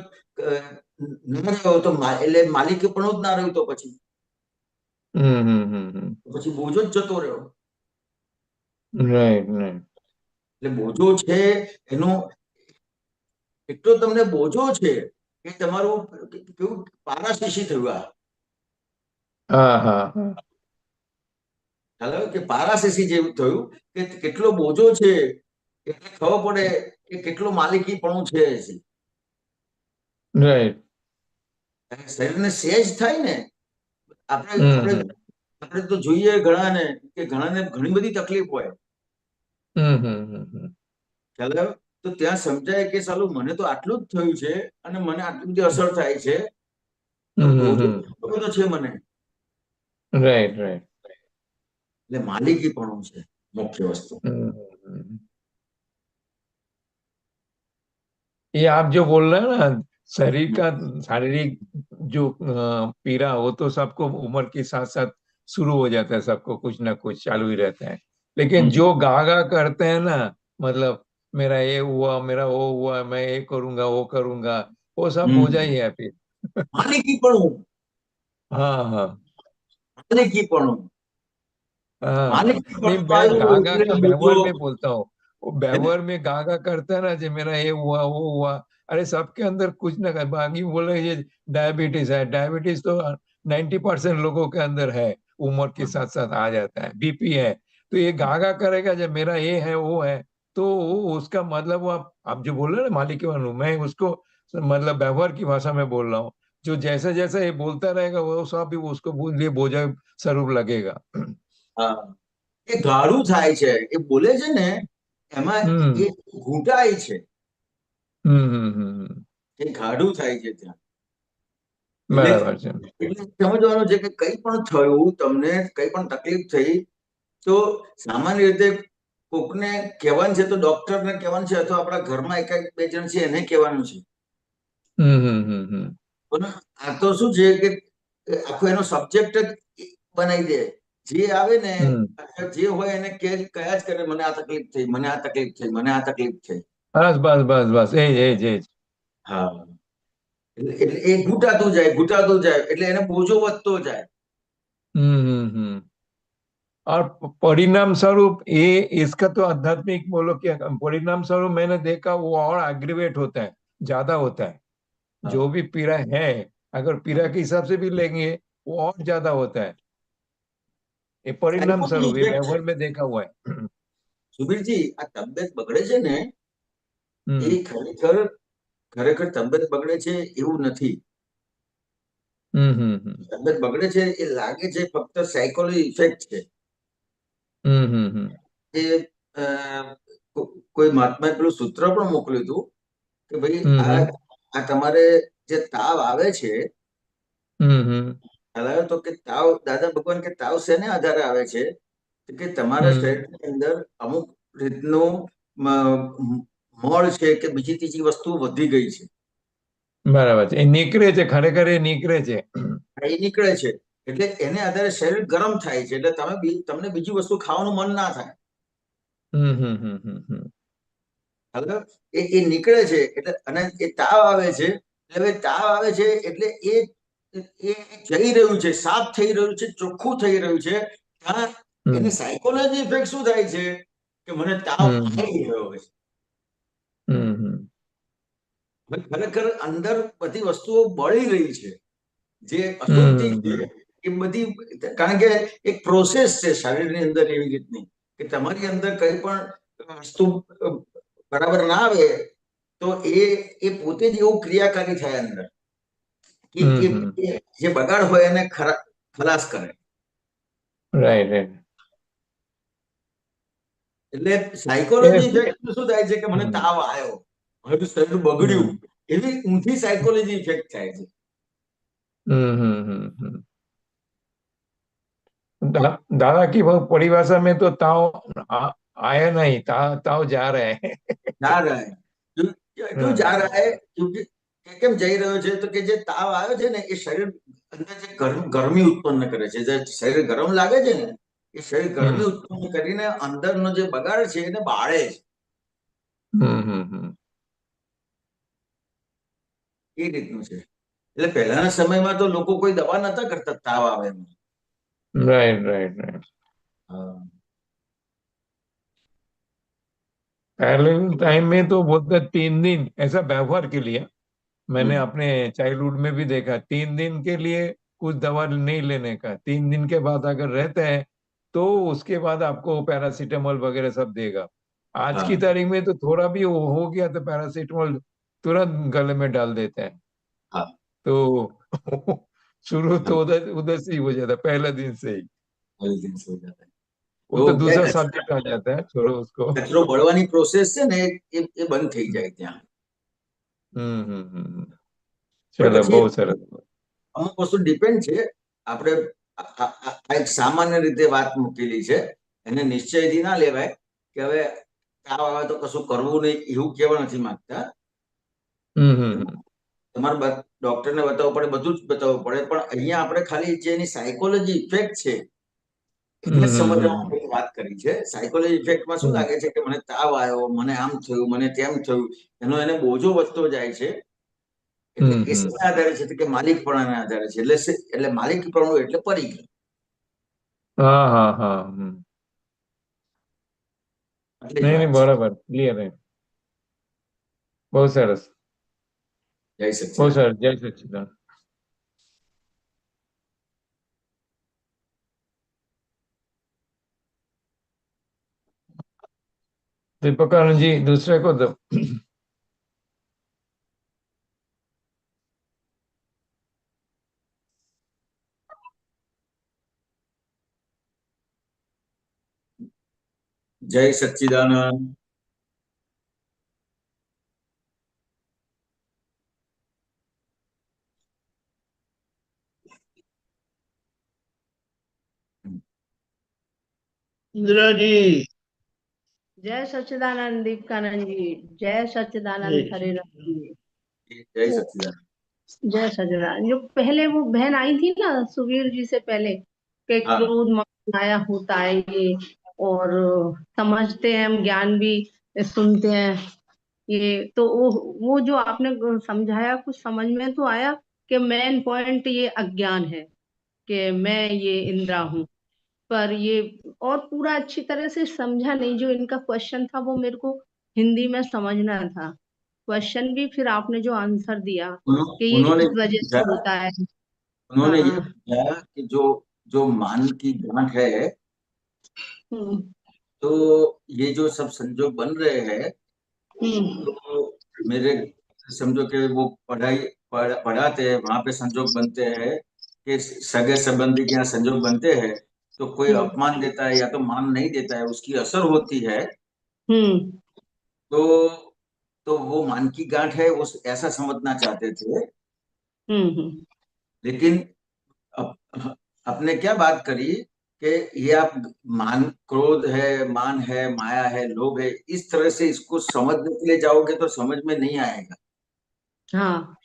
ના રહ્યો તો એટલે માલિકી પણ જ ના રહ્યું તો પછી બોજો જ જતો રહ્યો રાઈટ રાઈટ। એટલે બોજો છે એનો એટલો તમને બોજો છે કે તમારું કેવું પારાશીશી થયું હા હા હા। ખ્યાલ આવ્યો કે પારાશીશી જેવું થયું કે કેટલો બોજો છે એટલે ખબર પડે કે કેટલો માલિકીપણું છે રાઈટ। શરીરને સેજ થાય ને આપણે આપણે આપણે તો જોઈએ ઘણાને કે ઘણાને ઘણી બધી તકલીફ હોય ખ્યાલ આવ્યો તો ત્યાં સમજાય કે સાલું મને તો આટલું જ થયું છે અને મને આટલી બધી અસર થાય છે તો બોજો એટલો બધો છે મને राइट राइट। એટલે માલિકીપણું છે મુખ્ય વસ્તુ ये आप जो बोल रहे हैं ना, शरीर का शारीरिक जो पीड़ा, वो तो सबको उम्र के साथ साथ शुरू हो जाता है, सबको कुछ ना कुछ चालू ही रहता है। लेकिन जो गा गा करते हैं ना, मतलब मेरा ये हुआ, मेरा वो हुआ, मैं ये करूंगा वो करूंगा, वो सब बोझा ही है फिर। માલિકીપણું हाँ हाँ। માલિકીપણું हाँ मालिक नहीं, पड़ता मैं है गागा એટલે का બીજો व्यवहार में बोलता हूँ। वो व्यवहार में गागा करता है ना, जो मेरा ये हुआ वो हुआ। अरे सबके अंदर कुछ ना कर, बाकी बोले ये डायबिटीज है, डायबिटीज तो 90% लोगों के अंदर है, उम्र के साथ साथ आ जाता है। बीपी है, तो ये गागा करेगा जब मेरा ये है वो है, तो उसका मतलब वो आप जो बोल रहे हैं ना मालिक के वालू, मैं उसको मतलब व्यवहार की भाषा में बोल रहा हूँ। जो जैसा जैसा ये बोलता रहेगा वो सब भी उसको लिए बोझा स्वरूप लगेगा। હા એ ગાળું થાય છે, એ બોલે છે ને એમાં हम्म એ ઘૂંટાય છે, हम्म। એ ગાઢું થાય છે ત્યાં. એટલે બરાબર છે। એટલે સમજવાનું છે કે કંઈ પણ થયું તમને, કંઈ પણ તકલીફ થઈ, તો સામાન્ય રીતે કોકને કહેવાનું છે તો ડોક્ટરને કહેવાનું છે, અથવા આપણા ઘરમાં એકાદ બે જણ છે એને કહેવાનું છે. हम्म। પણ આ તો શું છે કે આખો એનો સબ્જેક્ટ જ બનાવી દે. જે આવે ને અથવા જે હોય એને કયા જ કરે, મને આ તકલીફ થઈ, મને આ તકલીફ થઈ, મને આ તકલીફ થઈ. બસ બસ બસ બસ એ જ। હા, એટલે એ ઘૂંટાતું જાય એટલે એને બોજો વધતો જાય. हम्म। और परिणाम स्वरूप ये इसका तो आध्यात्मिक बोलो क्या, परिणाम स्वरूप मैंने देखा वो और एग्रीवेट होता है, ज्यादा होता है। હા, जो भी पीड़ा है, अगर હા. पीड़ा के हिसाब से भी लेंगे वो और ज्यादा होता है। ये परिणाम સાયકોલોજી स्वरूप ये ઇફેક્ટ છે व्यवहार में देखा हुआ है। સુબીરજી. આ તબિયત બગડે છે ને એ हम्म ખરેખર ખરેખર તબિયત બગડે છે એવું નથી. हम्म। તબિયત બગડે છે એ લાગે છે ફક્ત સાયકોલોજી ઇફેક્ટ છે. हम्म। એ અ, કોઈ મહાત્માએ પેલું સૂત્ર પણ મોકલ્યું હતું કે ભાઈ આ हम्म આ તમારે જે તાવ આવે છે, हम्म ખ્યાલ આવ્યો તો કે તાવ, દાદા ભગવાન કે તાવ શેને આધારે આવે છે? તો કે તમારા हम्म। શરીરની અંદર અમુક રીતનું મળ છે કે બીજી ત્રીજી વસ્તુ વધી ગઈ છે, બરાબર છે, એ નીકળે છે, ખરેખર એ નીકળે છે। એ નીકળે છે. એટલે એને આધારે શરીર ગરમ થાય છે, એટલે તમને બીજી વસ્તુ ખાવાનું મન ના થાય. હમ। હવે એ નીકળે છે એટલે, અને એ તાવ આવે છે એટલે હવે તાવ આવે છે એટલે એ જઈ રહ્યું છે, સાફ થઈ રહ્યું છે, ચોખ્ખું થઈ રહ્યું છે. ત્યાં એને સાયકોલોજી ઇફેક્ટ શું થાય છે કે મને તાવ આવી રહ્યો છે. हम्म ખરેખર અંદર બધી વસ્તુઓ બળી રહી છે, જે અશુદ્ધિ છે એ બધી. કારણ કે એક પ્રોસેસ છે શરીરની અંદર એવી રીતની કે તમારી અંદર કઈ પણ વસ્તુ બરાબર ના આવે તો એ પોતે જ એવું ક્રિયાકારી થાય અંદર કે જે બગાડ હોય એને ખલાસ કરે. Right right. એટલે સાયકોલોજી ઇફેક્ટ શું થાય છે કે મને તાવ આવ્યો, મારું શરીર બગડ્યું, એવી ઊંધી સાયકોલોજી ઇફેક્ટ થાય છે. हम्म। दादा की वो परिभाषा में तो आया नहीं, ताव जा रहा है। જા રહા હે. ક્યું જા રહા હે? ક્યોંકि કેમ જઈ રહ્યો છે તો કે જે તાવ આવ્યો છે ને એ શરીર અંદર જે ગરમી ઉત્પન્ન કરે છે, જે શરીર ગરમ લાગે છે ને એ શરીર ગરમી ઉત્પન્ન કરીને અંદરનો જે બગાડ છે એને બાળે છે. એ રીતનું છે. એટલે પહેલાના સમયમાં તો લોકો કોઈ દવા નતા કરતા તાવ આવે એમાં. Right right right. હા. पहले टाइम में तो बोलते 3 दिन ऐसा व्यवहार के लिए, मैंने હમ. अपने चाइल्डहुड में भी देखा, 3 दिन के लिए कुछ दवा नहीं लेने का, 3 दिन के बाद अगर रहते हैं तो उसके बाद आपको पैरासीटामोल वगैरह सब देगा। आज હા, की तारीख में तो थोड़ा भी हो गया तो पैरासीटामोल तुरंत गले में डाल देते हैं। હા, तो शुरू હા. तो उधर उधर से ही हो जाता है, पहले दिन से ही। જલ્દી થઈ જાય. वो તો तो क्या दूसरा सब्जेक्ट आ जाता है, छोड़ो उसको। કચરો બળવાની પ્રોસેસ છે ને એ બંધ થઈ જાય ત્યાં. हम्म। પણ चलो પછી बहुत सरस। અમુક વસ્તુ ડિપેન્ડ છે. આપણે આ એક સામાન્ય રીતે વાત મૂકેલી છે, એને નિશ્ચયથી ના લેવાય કે હવે તાવ આવે તો કશું કરવું નહીં એવું કહેવા નથી માંગતા. हम्म તમારે ડોક્ટરને બતાવવું પડે, બધું જ બતાવવું પડે, પણ અહીંયા આપણે ખાલી જે એની સાયકોલોજી ઇફેક્ટ છે એને જ સમજવા हम्म માટે વાત કરી છે. સાયકોલોજી ઇફેક્ટમાં શું લાગે છે કે મને તાવ આવ્યો, મને આમ થયું, મને તેમ થયું, એનો એને બોજો વધતો જાય છે. એટલે એ हम्म। શેના આધારે છે કે માલિકપણાના આધારે છે. એટલે માલિકપણું એટલે પરિગ્રહ. हाँ हाँ हाँ આટલી જ નહીં નહીં વાત છે. બરાબર ક્લિયર હે બહુ સરસ જય બહુ સચ્ચિદાનંદ. સરસ જય સચ્ચિદાનંદ दीपकानंद जी दूसरे को दो જય સચ્ચિદાનંદ. इंदिरा जी जय सच्चिदानंद दीपकानंद जी। जय सच्चिदानंद हरिराम जी। જય वो સચ્ચિદાનંદ. जय सच्चिदानंद जो पहले वो बहन आई थी ना सुवीर जी से पहले कि हाँ क्रोध माया होता है ये, और समझते हैं हम, ज्ञान भी सुनते हैं ये। तो वो जो आपने समझाया कुछ समझ में तो आया कि मेन पॉइंट ये अज्ञान है कि मैं ये इंद्रा हूँ। पर ये और पूरा अच्छी तरह से समझा नहीं। जो इनका क्वेश्चन था वो मेरे को हिंदी में समझना था। क्वेश्चन भी फिर आपने जो आंसर दिया कि ये उन्होंने इस ये वजह से समझाया, होता है। उन्होंने ये हाँ। समझाया कि जो जो मान की गांठ है, हम्म तो ये जो सब संजोग बन रहे हैं, हम्म तो मेरे समझो कि वो पढ़ाते हैं, वहां पे संजोग बनते हैं कि सगे संबंधी के यहाँ संजोग बनते हैं, तो कोई हम्म अपमान देता है या तो मान नहीं देता है, उसकी असर होती है। हम्म तो तो वो मान की गांठ है, वो ऐसा समझना चाहते थे। हम्म। लेकिन अपने क्या बात करी कि ये आप मान, क्रोध है, मान है, माया है, लोभ है, इस तरह से इसको समझने के लिए जाओगे तो समझ में नहीं आएगा। हाँ।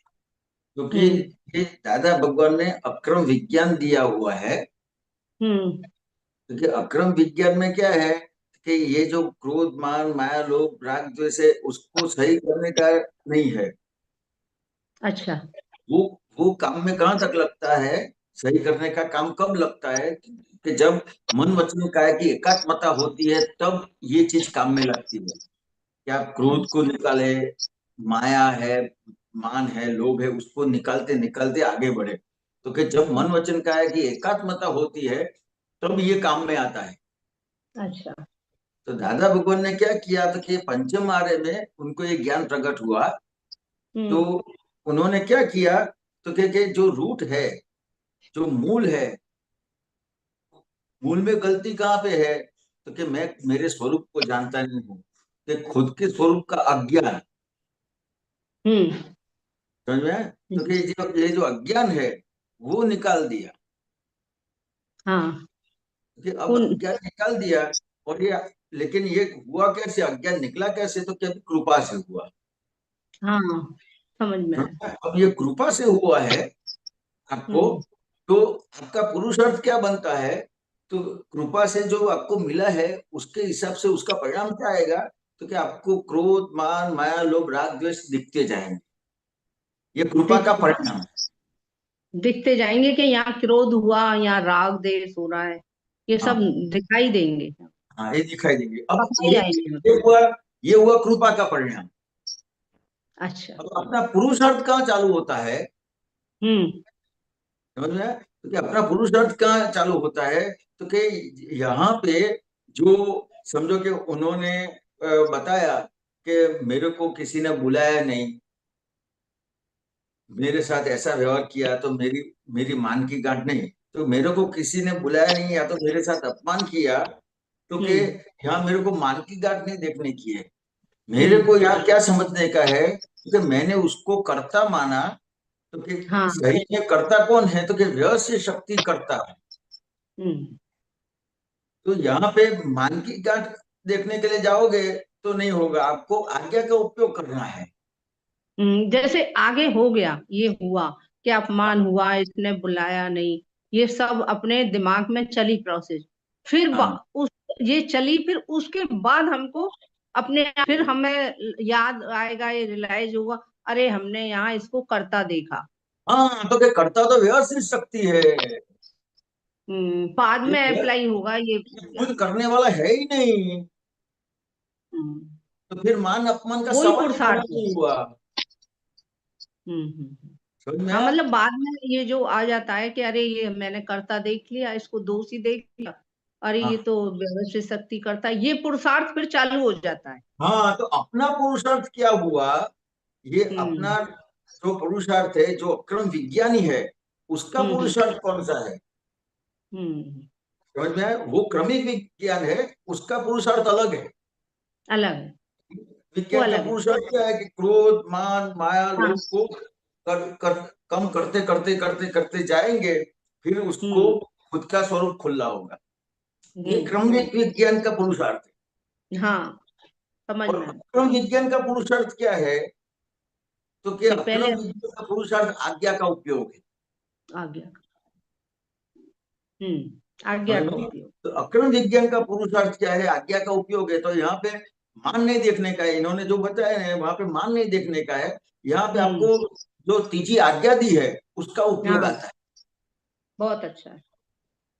क्योंकि हम्म ये दादा भगवान ने अक्रम विज्ञान दिया हुआ है। हम्म। क्योंकि अक्रम विज्ञान में क्या है कि ये जो क्रोध, मान, माया, लोभ, राग, द्वेष है, उसको सही करने का नहीं है। अच्छा। वो वो काम में कहाँ तक लगता है, सही करने का काम कब लगता है कि जब मन वचन काया की एकात्मता होती है, तब ये चीज काम में लगती है कि आप क्रोध को निकाले, माया है, मान है, लोभ है, उसको निकालते निकालते आगे बढ़े। तो कि जब मन वचन काया की एकात्मता होती है, तब ये काम में आता है। अच्छा। तो दादा भगवान ने क्या किया, तो कि पंचम आर्य में उनको ये ज्ञान प्रकट हुआ। तो हम्म उन्होंने क्या किया, तो कि जो रूट है, जो मूल है, मूल में गलती कहाँ पे है, तो कि मैं मेरे स्वरूप को जानता नहीं हूँ, कि खुद के स्वरूप का अज्ञान। हम्म समझ में आया? तो कि ये जो अज्ञान है, वो निकाल दिया। हाँ। कि अब उन अज्ञान निकाल दिया, और ये, लेकिन ये हुआ कैसे, अज्ञान निकला कैसे, तो क्या कृपा से हुआ। हाँ समझ में समझ आया। में आया? अब ये कृपा से हुआ है आपको, हम्म तो आपका पुरुषार्थ क्या बनता है, तो कृपा से जो आपको मिला है, उसके हिसाब से उसका परिणाम क्या आएगा, तो कि आपको क्रोध, मान, माया, लोभ, राग, द्वेष दिखते जाएंगे। ये कृपा का दिख परिणाम है। दिखते जाएंगे कि यहाँ क्रोध हुआ, यहाँ राग देश हो रहा है, ये सब हाँ दिखाई देंगे, हाँ, ये दिखाई देंगे। अब पकड़े आएंगे। ये हुआ कृपा का परिणाम। अच्छा। अब अपना पुरुषार्थ कहाँ चालू होता है, हम्म समझ में आया? तो कि अपना पुरुषार्थ कहाँ चालू होता है, तो कि यहाँ पे जो, समझो कि उन्होंने बताया कि मेरे को किसी ने बुलाया नहीं, मेरे साथ ऐसा व्यवहार किया, तो मेरी मेरी मान की गांठ नहीं, तो मेरे को किसी ने बुलाया नहीं, या तो मेरे साथ अपमान किया, तो कि हम्म यहाँ मेरे को मान की गांठ नहीं देखने की है। मेरे हम्म। को यहाँ क्या समझने का है, कि मैंने उसको कर्ता माना, तो कि हाँ। सही में कर्ता कौन है, तो कि व्यवसाय शक्ति कर्ता है। हम्म तो यहाँ पे मान की गांठ देखने के लिए जाओगे तो नहीं होगा, आपको आज्ञा का उपयोग करना है। जैसे आगे हो गया, ये हुआ कि अपमान हुआ, इसने बुलाया नहीं, ये सब अपने दिमाग में चली प्रोसेस। फिर हाँ उस ये चली, फिर उसके बाद हमको अपने फिर हमें याद आएगा, ये रियलाइज होगा, अरे हमने यहाँ इसको करता देखा। हाँ, तो कि कर्ता तो व्यवसाय शक्ति है। बाद में ये अप्लाई होगा ये। खुद करने वाला है ही नहीं, हम्म, तो फिर मान अपमान का वही सवाल ही खड़ा पुरुषार्थ है। नहीं हुआ। समझ में हाँ आया? मतलब बाद में ये जो आ जाता है कि अरे ये मैंने करता देख लिया, इसको दोषी देख लिया, अरे ये हाँ तो व्यवस्थित शक्ति करता है, ये पुरुषार्थ फिर चालू हो जाता है। हाँ, तो अपना पुरुषार्थ क्या हुआ? ये हम्म अपना जो पुरुषार्थ है, जो अक्रम विज्ञानी है, उसका हम्म पुरुषार्थ कौन सा है? हम्म समझ में आया? वो क्रमिक विज्ञान है, उसका पुरुषार्थ अलग है। अलग है, वो विज्ञान का अलग है। पुरुषार्थ क्या है कि क्रोध, मान, माया, हाँ। लोभ को कम करते करते करते करते जाएंगे, फिर उसको हम्म खुद का स्वरूप खुला होगा। ये हम्म क्रमिक विज्ञान का पुरुषार्थ है। हाँ समझ और में आया। अक्रम विज्ञान का पुरुषार्थ क्या है? तो कि कि अक्रम पहले विज्ञान का पुरुषार्थ आज्ञा का उपयोग है। आज्ञा, आज्ञा समझ का में? उपयोग। तो अक्रम विज्ञान का पुरुषार्थ क्या है? आज्ञा का उपयोग है। तो यहाँ पे मान नहीं देखने का है, इन्होंने जो बताया है वहां पे मान नहीं देखने का है। यहाँ पे हम्म आपको जो तीजी आज्ञा दी है उसका उपयोग हाँ आता है। बहुत अच्छा है।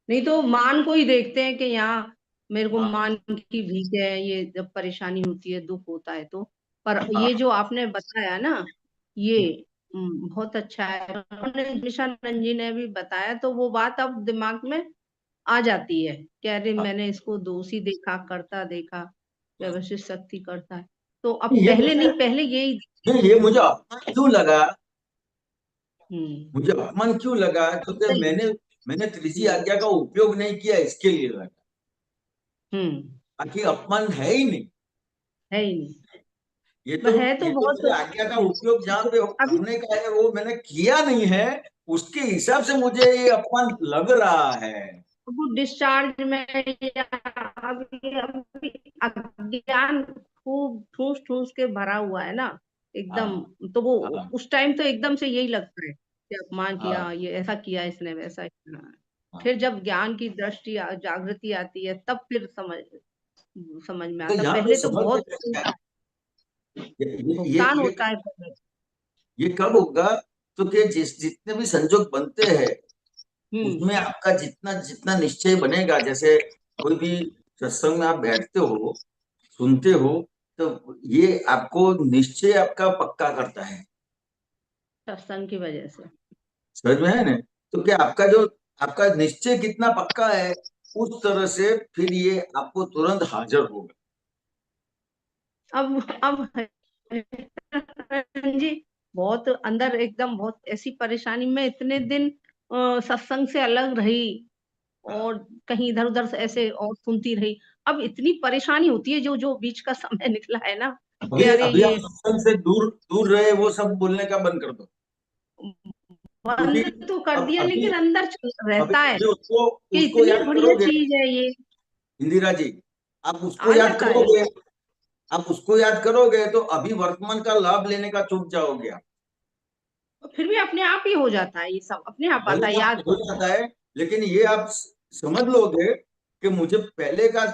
नहीं तो मान को ही देखते हैं कि यहाँ मेरे को हाँ मान की भीख है, ये जब परेशानी होती है, दुख होता है तो। पर हाँ ये जो आपने बताया ना, ये बहुत अच्छा है। उन्होंने निशानंद जी ने भी बताया तो वो बात अब दिमाग में आ जाती है कि अरे हाँ। मैंने इसको दोषी देखा, करता देखा, व्यवस्थित शक्ति करता है। तो अब ये पहले मुझे नहीं, पहले यही। ये मुझे अपमान क्यों लगा? हम्म मुझे अपमान क्यों लगा? क्योंकि सही। मैंने त्रिजी हम्म आज्ञा का उपयोग नहीं किया, इसके लिए लगा। हम्म बाकी अपमान है ही नहीं। है ही नहीं। है तो ये तो बहुत। मुझे आज्ञा का उपयोग जहाँ पे अभी करने का है वो मैंने किया नहीं है, उसके हिसाब से मुझे ये अपमान लग रहा है। वो डिस्चार्ज में या अभी अज्ञान खूब ठूस ठूस के भरा हुआ है ना एकदम। हाँ तो वो हाँ उस टाइम तो एकदम से यही लगता है कि अपमान हाँ किया, ये ऐसा किया, इसने वैसा किया। हाँ। फिर जब ज्ञान की दृष्टि जागृति आती है तब फिर समझ में तो आता। यहाँ पे पहले तो सवाल बहुत क्या है? भुगतान ये होता है पहले। ये कब होगा? तो कि जितने भी संजोग बनते हैं हम्म उसमें आपका जितना जितना निश्चय बनेगा, जैसे कोई भी सत्संग में आप बैठते हो, सुनते हो, तो ये आपको निश्चय आपका पक्का करता है। सत्संग की वजह से। समझ में है ना? तो क्या आपका निश्चय कितना पक्का है, उस तरह से फिर ये आपको तुरंत हाजिर होगा। अब जी बहुत अंदर एकदम बहुत ऐसी परेशानी में इतने दिन सत्संग से अलग रही हाँ। और कहीं इधर उधर से ऐसे और सुनती रही। अब इतनी परेशानी होती है जो जो बीच का समय निकला है ना कि अभी अरे अभी आप ये सत्संग से दूर दूर रहे, वो सब बोलने का बंद कर दो। क्योंकि बंद तो कर अब दिया अभी लेकिन अंदर अभी रहता है अभी उसको कि उसको इतनी याद बढ़िया करोगे, चीज है ये। इंदिरा जी, आप उसको आ याद जाता है। करोगे, आप उसको याद करोगे तो अभी वर्तमान का लाभ लेने का चूक जाओगे आप। फिर भी अपने आप ही हो जाता है, ये सब अपने आप आता है भले आप याद। हो जाता है, लेकिन ये आप समझ लोगे कि मुझे पहले का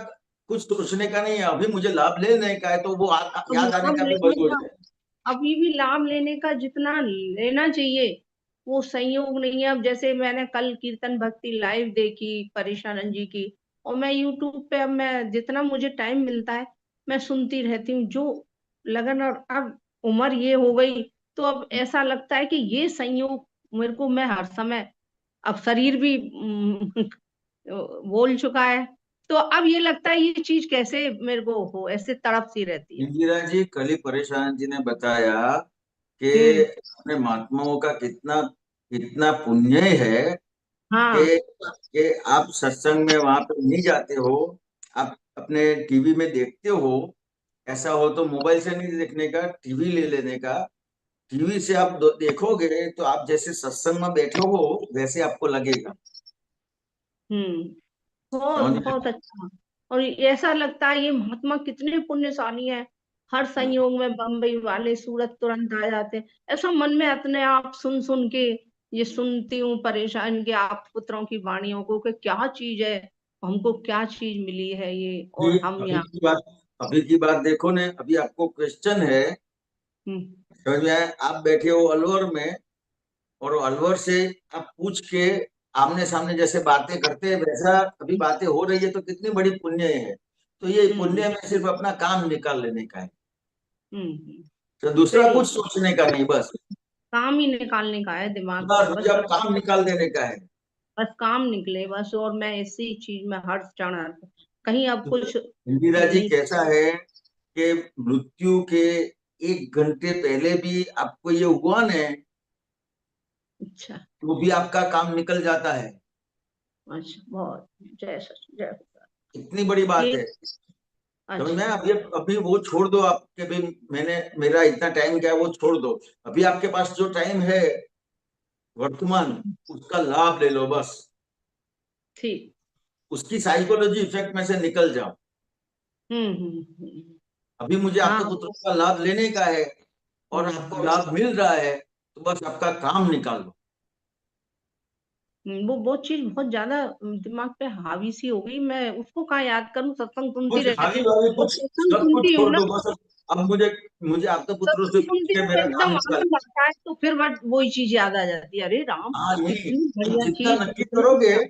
कुछ सोचने का नहीं है, अभी मुझे लाभ लेने का है, तो वो याद आने लाभ का भी लेने बंद हो का, जाए। अभी भी लाभ लेने का जितना लेना चाहिए वो संयोग नहीं है। अब जैसे मैंने कल कीर्तन भक्ति लाइव देखी परेशानंद जी की, और मैं यूट्यूब पे अब मैं जितना मुझे टाइम मिलता है मैं सुनती रहती हूँ जो लगन। और अब उम्र ये हो गई तो अब ऐसा लगता है कि ये संयोग मेरे को, मैं हर समय, अब शरीर भी बोल चुका है तो अब ये लगता है ये चीज कैसे मेरे को हो, ऐसे तड़प सी रहती है। इंदिरा जी, कल ही परेशान जी ने बताया कि हम्म अपने महात्माओं का कितना कितना पुण्य है हाँ कि आप सत्संग में वहां पे नहीं जाते हो, आप अपने टीवी में देखते हो। ऐसा हो तो मोबाइल से नहीं देखने का, टीवी ले लेने का। टीवी से आप देखोगे तो आप जैसे सत्संग में बैठे हो वैसे आपको लगेगा। बहुत समझ बहुत में? अच्छा। और ऐसा लगता है ये महात्मा कितने पुण्यशाली हैं, हर संयोग में बम्बई वाले सूरत तुरंत आ जाते हैं। ऐसा मन में अपने आप सुन सुन के ये सुनती हूँ परेशान के आप पुत्रों की वाणियों को कि क्या चीज है, हमको क्या चीज मिली है ये, अभी और हम अभी यहाँ। की बात अभी की बात देखो ने, अभी आपको क्वेश्चन है, हम्म समझ में आया? आप बैठे हो अलवर में, और अलवर से आप पूछ के आमने सामने जैसे बातें करते हैं वैसा अभी बातें हो रही है, तो कितनी बड़ी पुण्य है। तो ये पुण्य में सिर्फ अपना काम निकाल लेने का है, तो दूसरा सही, कुछ सोचने का नहीं, बस काम ही निकालने का है दिमाग से, बस बस मुझे अब काम निकाल देने का है। बस काम निकले बस, और मैं इसी चीज में हर क्षण कहीं अब कुछ इंदिरा जी नहीं। कैसा है कि मृत्यु के 1 घंटे पहले भी आपको ये हुआ ना, अच्छा, तो भी आपका काम निकल जाता है। अच्छा, बहुत जय सच जय हो। इतनी बड़ी बात ये है। समझ में? अच्छा, अभी अभी वो छोड़ दो, आपके भी मैंने मेरा इतना टाइम क्या है वो छोड़ दो। अभी आपके पास जो टाइम है वर्तमान, उसका लाभ ले लो बस। ठीक। उसकी साइकोलॉजी इफेक्ट में से निकल जाओ। हम्म। अभी मुझे हाँ, आपके पुत्रों का लाभ लेने का है, और आपको हम्म, लाभ मिल रहा है, तो बस आपका काम निकाल लो। वो चीज बहुत ज्यादा दिमाग पे हावी सी हो गई, मैं उसको कहाँ याद करूं, सत्संग सुनती कुछ रहती हावी हूँ। वावी और कुछ, सत्संग सब कुछ सुनती हूँ छोड़ ना, दो बस। अब मुझे मुझे आपके पुत्रों से सत्संग पूछ सुनती के हूँ तो मेरा काम एकदम निकाल। आनंद आता है, तो फिर बट वही चीज याद आ जाती है, अरे राम, हाँ, यही। कितनी अब बढ़िया जितना चीज, नक्की कितनी करोगे बढ़िया।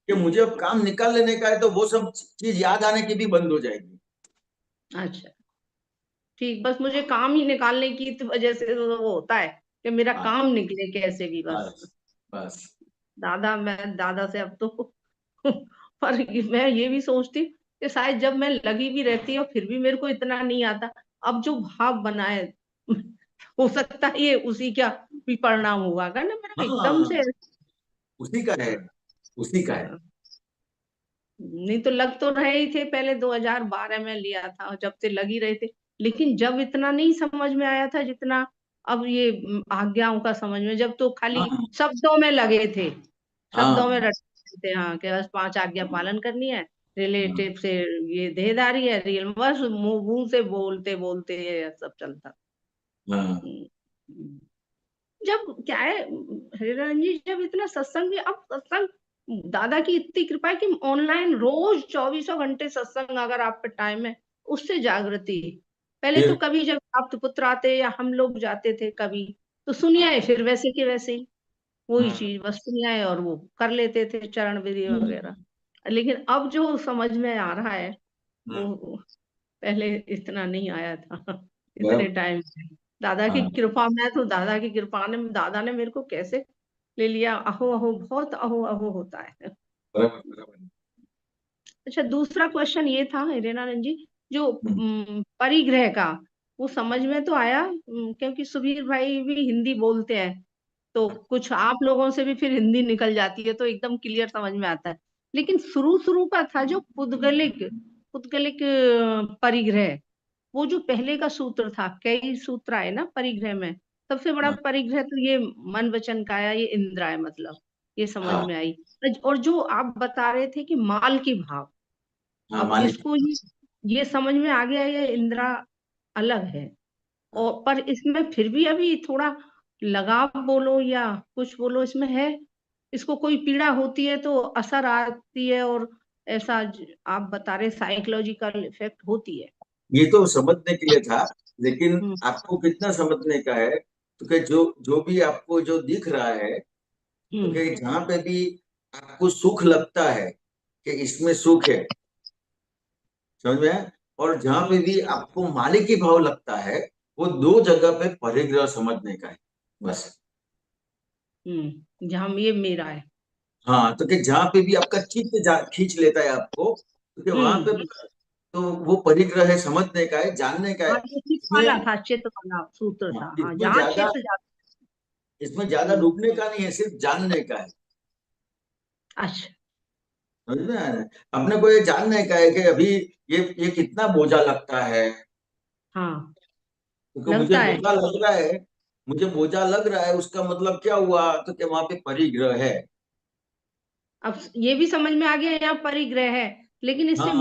कि मुझे अब काम निकाल लेने का है, तो वो सब चीज याद आने की भी बंद हो जाएगी। अच्छा, ठीक, बस मुझे काम ही निकालने की तो वजह से तो वो होता है कि मेरा हाँ, काम निकले कैसे भी बस। बस बस। मैं दादा से अब तो पर मैं ये भी सोचती हूँ कि शायद जब मैं लगी भी रहती हूँ फिर भी मेरे को इतना नहीं आता। अब जो भाव बना है हो सकता है ये उसी का भी परिणाम हुआ का ना, मेरा एकदम हाँ, से। उसी का है, उसी का है। हाँ, नहीं तो लग तो रहे ही थे, पहले 2012 में लिया था और जब से लगी रहे थे, लेकिन जब इतना नहीं समझ में आया था जितना अब ये आज्ञाओं का समझ में, जब तो खाली हाँ, शब्दों में लगे थे, शब्दों में हाँ, रटते थे, हाँ कि बस 5 आज्ञा पालन करनी है, हाँ, रिलेटिव से ये देहदारी है, रियल बस मुंह मुंह से बोलते बोलते ये सब चलता। हाँ। हम्म, हम्म। जब क्या है हरिराम जी, जब इतना सत्संग भी, अब सत्संग दादा की इतनी कृपा है कि ऑनलाइन रोज 24 घंटे सत्संग, अगर आप पे टाइम है उससे जागृति। पहले तो फिर कभी जब आप पुत्र आते या हम लोग जाते थे कभी, तो सुनिए फिर वैसे के वैसे ही वही हाँ, चीज बस सुनिए और वो कर लेते थे चरण विधि हम्म, वगैरह। लेकिन अब जो समझ में आ रहा है हम्म, वो पहले इतना नहीं आया था इतने बराबर। टाइम से। दादा की हाँ, कृपा, मैं तो दादा की कृपा ने, दादा ने मेरे को कैसे ले लिया, अहो अहो बहुत अहो अहो होता है। बराबर बराबर। अच्छा, दूसरा क्वेश्चन ये था हिरेनानंद जी, जो हम्म, परिग्रह का, वो समझ में तो आया, क्योंकि सुबीर भाई भी हिंदी बोलते हैं, तो कुछ आप लोगों से भी फिर हिंदी निकल जाती है तो एकदम क्लियर समझ में आता है। लेकिन शुरू शुरू का था जो पुद्गलिक पुद्गलिक परिग्रह, वो जो पहले का सूत्र था, कई सूत्र आए ना परिग्रह में, सबसे बड़ा हाँ, परिग्रह तो ये मन वचन काया, ये इंद्रा है मतलब, ये समझ हाँ, में आई। और जो आप बता रहे थे कि माल की भाव, हाँ, अब मालिक। इसको ये समझ में आ गया, ये इंद्रा अलग है। हाँ, और पर इसमें फिर भी अभी थोड़ा लगाव बोलो या कुछ बोलो इसमें है, इसको कोई पीड़ा होती है तो असर आती है, और ऐसा आप बता रहे साइकोलॉजिकल इफेक्ट होती है। ये तो समझने के लिए था, लेकिन हम्म, आपको कितना समझने का है? तो कि जो जो भी आपको जो दिख रहा है, तो हम्म, कि जहां पे भी आपको सुख लगता है कि इसमें सुख है, समझ में आया? और जहां पे भी आपको मालिकी भाव लगता है, वो 2 जगह पे परिग्रह समझने का है, बस। जहाँ ये मेरा है। हाँ, तो कि जहां पे भी आपका चित्त खींच लेता है आपको, तो कि वहां पे, तो वो परिग्रह है, समझने का है, जानने का हाँ, है। ये चित्त इसमें, वाला था, चित्त वाला सूत्र हाँ, था, हाँ जहाँ चित्त जाता। इसमें ज्यादा हम्म, डूबने का नहीं है, सिर्फ जानने का है। अच्छा, समझ में आया? अपने को ये जानने का है कि अभी ये कितना बोझा लगता है, हाँ क्योंकि लगता है। मुझे बोझा लग रहा है, उसका मतलब क्या हुआ? तो कि वहां पे परिग्रह है। अब ये भी समझ में आ गया यहाँ परिग्रह है, लेकिन इससे हाँ,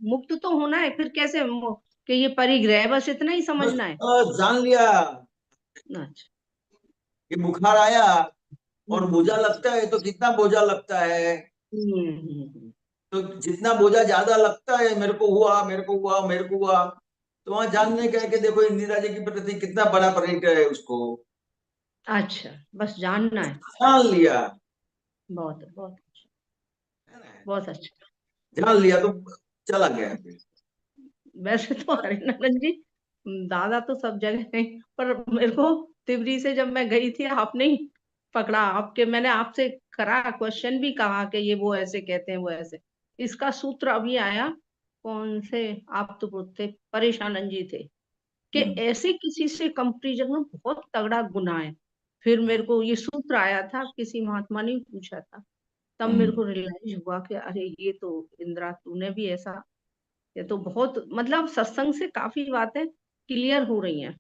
मुक्त तो होना है, फिर कैसे कि ये परिग्रह है, बस इतना ही बस समझना है। जान लिया अच्छा। कि बुखार आया और हम्म, बोझा लगता है, तो कितना बोझा लगता है? हम्म, हम्म, तो जितना बोझा ज्यादा लगता है, मेरे को हुआ, मेरे को हुआ, मेरे को हुआ, तो वहां जानने का है कि देखो इंदिरा जी के प्रति कितना बड़ा परिग्रह है उसको। अच्छा, बस जानना है। जान लिया। बहुत बहुत है ना? बहुत अच्छा। जान लिया तो चला गया फिर। वैसे तो हरिनारायण जी, दादा तो सब जगह है, पर मेरे को तिबरी से जब मैं गई थी आपने ही पकड़ा, मैंने आपसे करा क्वेश्चन भी, कहा कि ये वो ऐसे कहते हैं वो ऐसे। इसका सूत्र अभी आया, कौन से आप तो थे परेशानंद जी थे, कि ऐसे किसी से कंपैरिजन में बहुत तगड़ा गुनाह है। फिर मेरे को ये सूत्र आया था, किसी महात्मा ने पूछा था, तब मेरे को रियलाइज हुआ कि अरे ये तो इंदिरा तूने भी ऐसा, ये तो बहुत मतलब सत्संग से काफी बातें क्लियर हो रही हैं।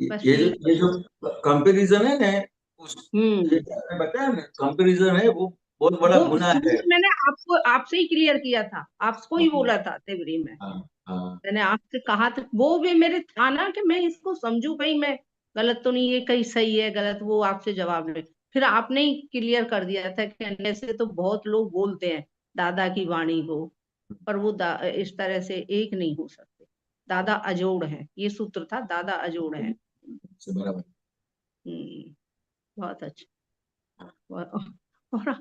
बस ये यही जो कंपैरिजन है ना, उस ये हम्म आपने बताया ना, कंपैरिजन है वो बहुत बड़ा वो गुनाह शुरू है। में मैंने आपसे ही क्लियर किया था, आपको ही बोला था तिबरी में, हाँ मैंने आपसे कहा था, वो भी मेरे था ना कि मैं इसको समझू, कहीं मैं गलत तो नहीं, ये कहीं सही है गलत, वो आपसे जवाब ले। फिर आपने ही क्लियर कर दिया था कि ऐसे तो बहुत लोग बोलते हैं दादा की वाणी को, पर वो इस तरह से एक नहीं हो सकते। दादा अजोड़ है, ये सूत्र था, दादा अजोड़ है। बराबर। बहुत अच्छा। और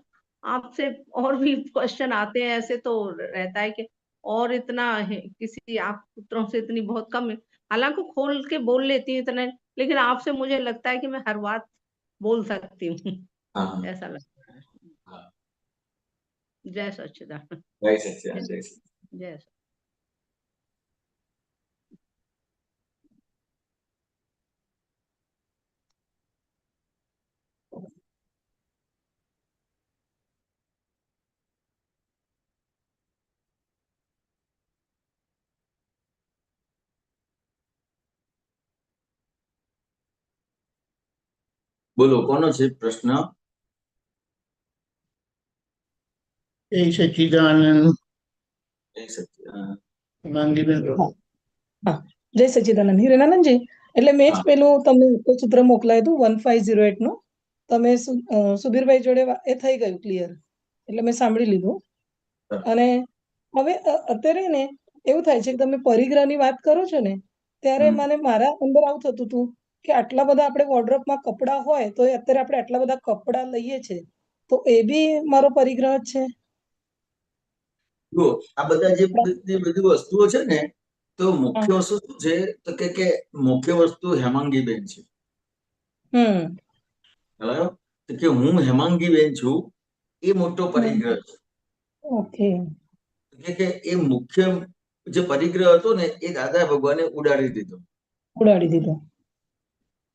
आपसे और भी क्वेश्चन आते हैं, ऐसे तो रहता है कि, और इतना है, किसी आप पुत्रों से इतनी बहुत कम है, हालांकि खोल के बोल लेती हूँ इतना, लेकिन आपसे मुझे लगता है कि मैं हर बात बोल सकती हूँ, ऐसा लगता है। जय सच्चिदानंद। जय सच्चिदानंद, जय सच्चिदानंद। जय બોલો કોનો છે પ્રશ્ન? જય સચ્ચિદાનંદ. જય સચ્ચિદાનંદ. માંગીબેન. હા, જય સચ્ચિદાનંદ. હિરેનાનંદજી, એટલે મેં જ પેલું તમને સૂત્ર મોકલાયું હતું 1508 નું, તમે સુબીરભાઈ જોડે એ થઈ ગયું ક્લિયર, એટલે મેં સાંભળી લીધું. અને હવે અત્યારે ને એવું થાય છે કે તમે પરિગ્રહની વાત કરો છો ને, ત્યારે મને મારા અંદર આવું થતું હતું કે આટલા બધા આપણે વોર્ડરોબમાં કપડાં હોય તો અત્યારે આપણે આટલા બધા કપડાં લઈએ છીએ, તો એ બી મારો પરિગ્રહ જ છે. જો આ બધા જે બધી વસ્તુઓ છે ને, તો મુખ્ય વસ્તુ શું છે, તો કે મુખ્ય વસ્તુ હેમાંગીબેન છે. બરાબર, તો કે હું હેમાંગીબેન છું, એ મોટો પરિગ્રહ છે. ઓકે. કે એ મુખ્ય જે પરિગ્રહ હતો ને, એ દાદા ભગવાને ઉડાડી દીધો.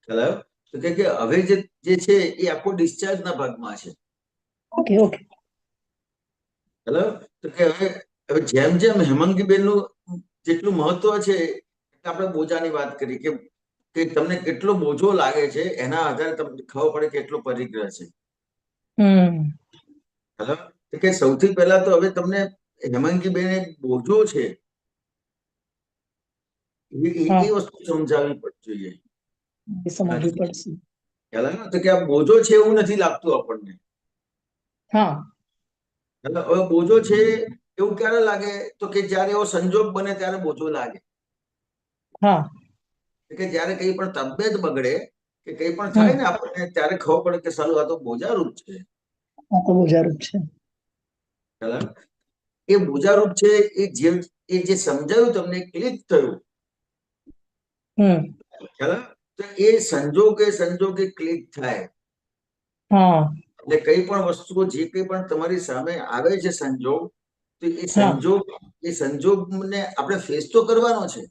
ખ્યાલ? તો કે હવે જે છે એ આખો ડિસ્ચાર્જ ના ભાગમાં છે. Okay okay. ખ્યાલ? તો કે હવે જેમ જેમ હેમાંગીબેન નું જેટલું મહત્વ છે, આપણે બોજાની વાત કરી કે તમને કેટલો બોજો લાગે છે, એના આધારે તમને ખબર પડે કે કેટલો પરિગ્રહ છે. ખ્યાલ? તો કે સૌથી પહેલા તો હવે તમને હેમાંગીબેન બોજો છે એ વસ્તુ સમજાવવી જોઈએ. સમજવી પડશે. ખ્યાલ? તો કે આ બોજો છે એવું નથી લાગતું આપણને. હા. હવે બોજો છે એવું ક્યારે લાગે, તો કે જયારે એવો સંજોગ બને ત્યારે બોજો લાગે. હા. કે જયારે કઈ પણ તબિયત બગડે કે કઈ પણ થાય ને આપણને, ત્યારે ખબર પડે કે સાલું આ તો બોજારૂપ છે. આ તો બોજારૂપ છે. એ બોજારૂપ છે, એ જે સમજાયું તમને, ક્લિક થયું. ખ્યાલ? તો એ સંજોગે ક્લિક થાય. એટલે કઈ પણ વસ્તુઓ જે કઈ પણ તમારી સામે આવે છે સંજોગ, તો એ સંજોગને આપણે ફેસ તો કરવાનો છે.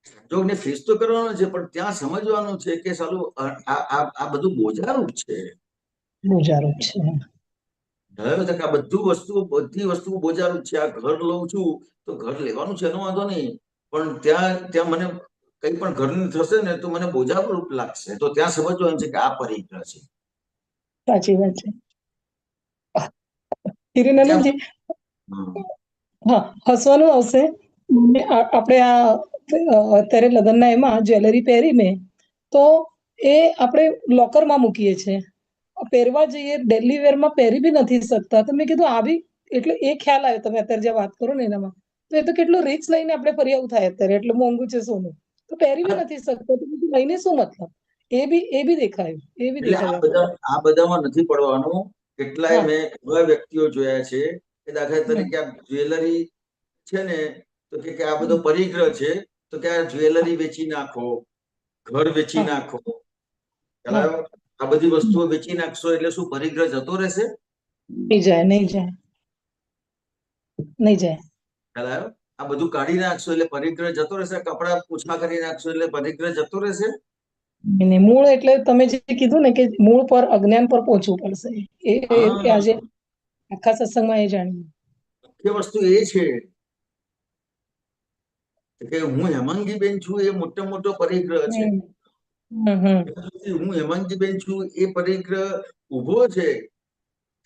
સંજોગને ફેસ તો કરવાનો છે, પણ ત્યાં સમજવાનું છે કે સાલું આ બધું બોજારૂપ છે. બોજારૂપ છે. આ બધી વસ્તુઓ બોજારૂપ છે. આ ઘર લઉં છું તો ઘર લેવાનું છે એનો વાંધો નહીં, પણ ત્યાં મને કઈ પણ ઘરની થશે ને તો મને બોજારૂપ લાગશે, તો ત્યાં સમજવાનું છે કે આ પરિગ્રહ છે. સાચી વાત છે. હિરેનાનંદજી, હા, હસવાનું આવશે. આપણે અત્યારે લગ્નના એમાં જ્વેલરી પહેરી મેં, તો એ આપણે લોકરમાં મૂકીએ છીએ, પહેરવા જઈએ ડેલી વેરમાં પહેરી બી નથી શકતા. તો મેં કીધું આ બી, એટલે એ ખ્યાલ આવ્યો તમે અત્યારે જે વાત કરો ને એનામાં, તો એ તો કેટલું રિચ લઈને આપણે ફરી આવું થાય અત્યારે, એટલે મોંઘું છે સોનું, તો પહેરી બી નથી શકતા. તો લઈને શું મતલબ? એ બી દેખાયું, એ બી એટલે દેખાયું. આ બધામાં નથી પડવાનું. કેટલાય હા. મેં એવા વ્યક્તિઓ જોયા છે કે દાખલા હમ. તરીકે આ જ્વેલરી છે ને, તો કે આ બધો પરિગ્રહ છે, તો કે આ જ્વેલરી વેચી નાખો, ઘર વેચી હા. નાખો. ખ્યાલ હા. આવ્યો? આ બધી વસ્તુઓ વેચી નાખશો એટલે શું પરિગ્રહ જતો રહેશે? નહીં જાય, નહીં જાય, નહીં જાય. ખ્યાલ આવ્યો? આ બધું કાઢી નાખશો એટલે પરિગ્રહ જતો રહેશે? કપડા ઓછા કરી નાખશો એટલે પરિગ્રહ જતો રહેશે? નહીં, મૂળ એટલે તમે જે કીધું ને કે મૂળ પર અજ્ઞાન પર પહોંચવું પડશે. એ હા, આજે આખા સત્સંગમાં એ જાણ્યું. મુખ્ય વસ્તુ એ છે કે હું હેમાંગીબેન છું એ મોટો પરિગ્રહ છે. હમ. હમ. હું હેમાંગીબેન છું એ પરિગ્રહ ઉભો છે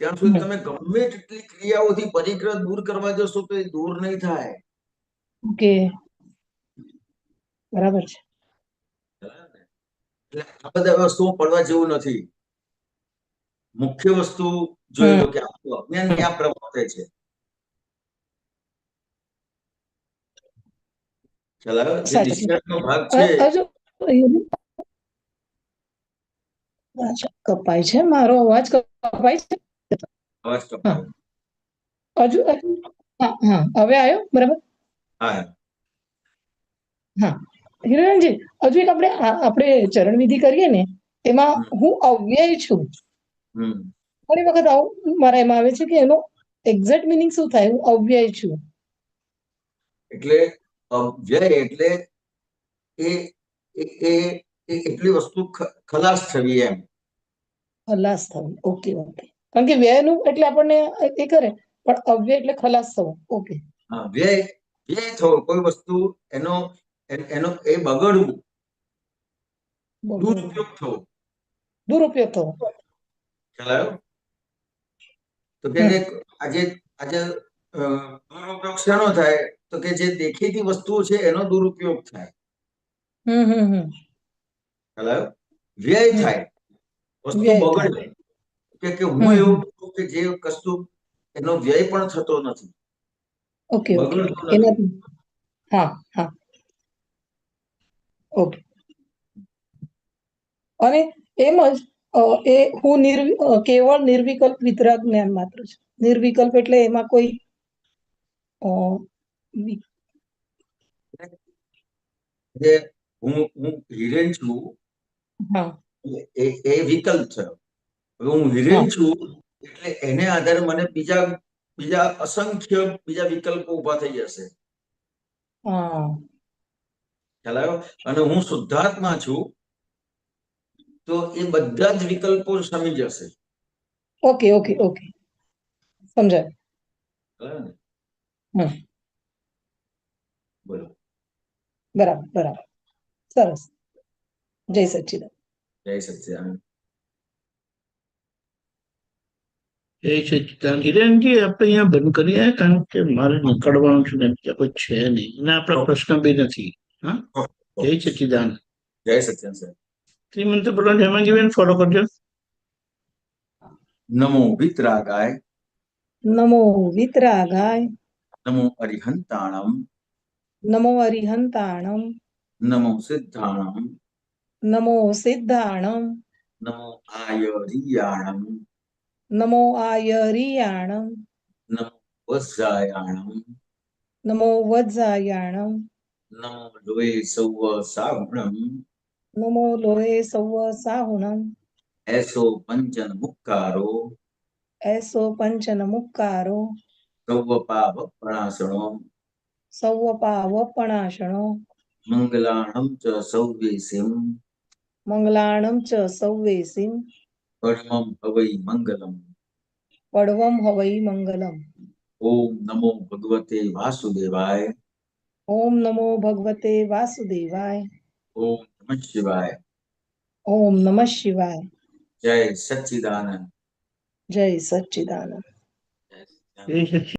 ત્યાં સુધી હમ. તમે ગમે તેટલી ક્રિયાઓથી પરિગ્રહ દૂર કરવા જશો તો એ દૂર નહીં થાય. ઓકે, બરાબર છે. એટલે આ બધા વસ્તુઓ પડવા જેવું નથી. મુખ્ય વસ્તુ જોઈ હમ. લો કે આપણું અજ્ઞાન ક્યાં પ્રવર્તે છે. ખ્યાલ આવ્યો? જે સાચી. ડિસ્ચાર્જનો ભાગ છે. હજુ અચ્છા, કપાય છે મારો અવાજ, કપાય છે. અવાજ હા, કપાયો. હજુ. હા, હા, હવે આવ્યો બરાબર. હા, હા, હિરણજી, હજુ એક આપણે ચરણ વિધિ કરીએ ને એમાં હું અવ્યય છું. હમ. ઘણી વખત આવું મારા એમાં આવે છે કે એનો એક્ઝેક્ટ મિનિંગ શું થાય? હું અવ્યય છું. એટલે વ્યય એટલે એ એટલી વસ્તુ ખલાસ થવી એમ. ખલાસ થવું. Okay, okay. કારણ કે વ્યયનું એટલે આપણને એ કરે, પણ અવ્યય એટલે ખલાસ થવું. ઓકે. હા, વ્યય થવો, કોઈ વસ્તુ એનો એનો એ બગડવું, દુરુપયોગ થવો. દુરુપયોગ થવો. ખ્યાલ આવ્યો? તો કે આજે આજે દુરુપયોગ શેનો થાય? તો કે જે દેખીતી વસ્તુઓ છે એનો દુરુપયોગ થાય. હમ. ખ્યાલ આવ્યો? વ્યય થાય, વસ્તુ વ્યય થાય. બગડે. કે હું એવું છું કે જે વસ્તુ એનો વ્યય પણ થતો નથી, ઓકે, ઓકે, બગડતો ઓકે. નથી. એનાથી હા, હા. ઓકે. અને એમ જ એ હું કેવળ નિર્વિકલ્પ વિતરાગ જ્ઞાન માત્ર છે. નિર્વિકલ્પ એટલે એમાં કોઈ અ, જે હું હિરેન છું હા, એ વિકલ્પ છે. હવે હું હિરેન હા, છું એટલે એને આધારે મને બીજા અસંખ્ય બીજા વિકલ્પો ઉભા થઈ જશે. હા. ખ્યાલ આવ્યો? અને હું શુદ્ધાત્મા છું તો એ બધા જ વિકલ્પો શમી જશે. Okay, okay, okay. સમજાય. બરાબર ને? હમ. બોલો. બરાબર, બરાબર. સરસ. જય સચ્ચિદાનંદ. જય સચ્ચિદાનંદ. જય સચ્ચિદાનંદ. હિરેનજી, આપણે અહીંયા બંધ કરીએ કારણ કે મારે નીકળવાનું છે ને બીજા કોઈ છે નહીં અને આપણા પ્રશ્ન બી નથી. હા, જય સચ્ચિદાનંદ. જય સચ્ચિદાનંદ સર. શ્રીમંત બોલો, હેમાંગીબેન ફોલો કરજો. નમો વિતરાગાય. નમો વિતરાગાય. નમો અરિહંતાણમ. નમો અરિહંતાણમ. નમો સિદ્ધાણમ. નમો સિદ્ધાણમ. નમો આયરિયાણમ. નમો આયરિયાણમ. નમો વજ્જાયાણમ. નમો વજ્જાયાણમ. નમો લોય સૌવ સાગુણમ. નમો લોહે સૌવ સાહુણમ. એસો પંચન મુક્કારો. એસો પંચન મુક્કારો. સૌવ પાપ પ્રણાશણો. સૌવ પાવપણાશણો. મંગલાણમ ચ સૌવેસિમ. મંગલાણમ ચ સૌવેસિમ. પરમમ હવૈ મંગલમ. પડવમ હવૈ મંગલમ. ઓમ નમો ભગવતે વાસુદેવાય. ઓમ નમો ભગવતે વાસુદેવાય. ઓમ નમઃ શિવાય. ઓમ નમઃ શિવાય. જય સચ્ચિદાનંદ. જય સચ્ચિદાનંદ. જય સચ્ચિદાનંદ. જય સચ્ચિદાનંદ.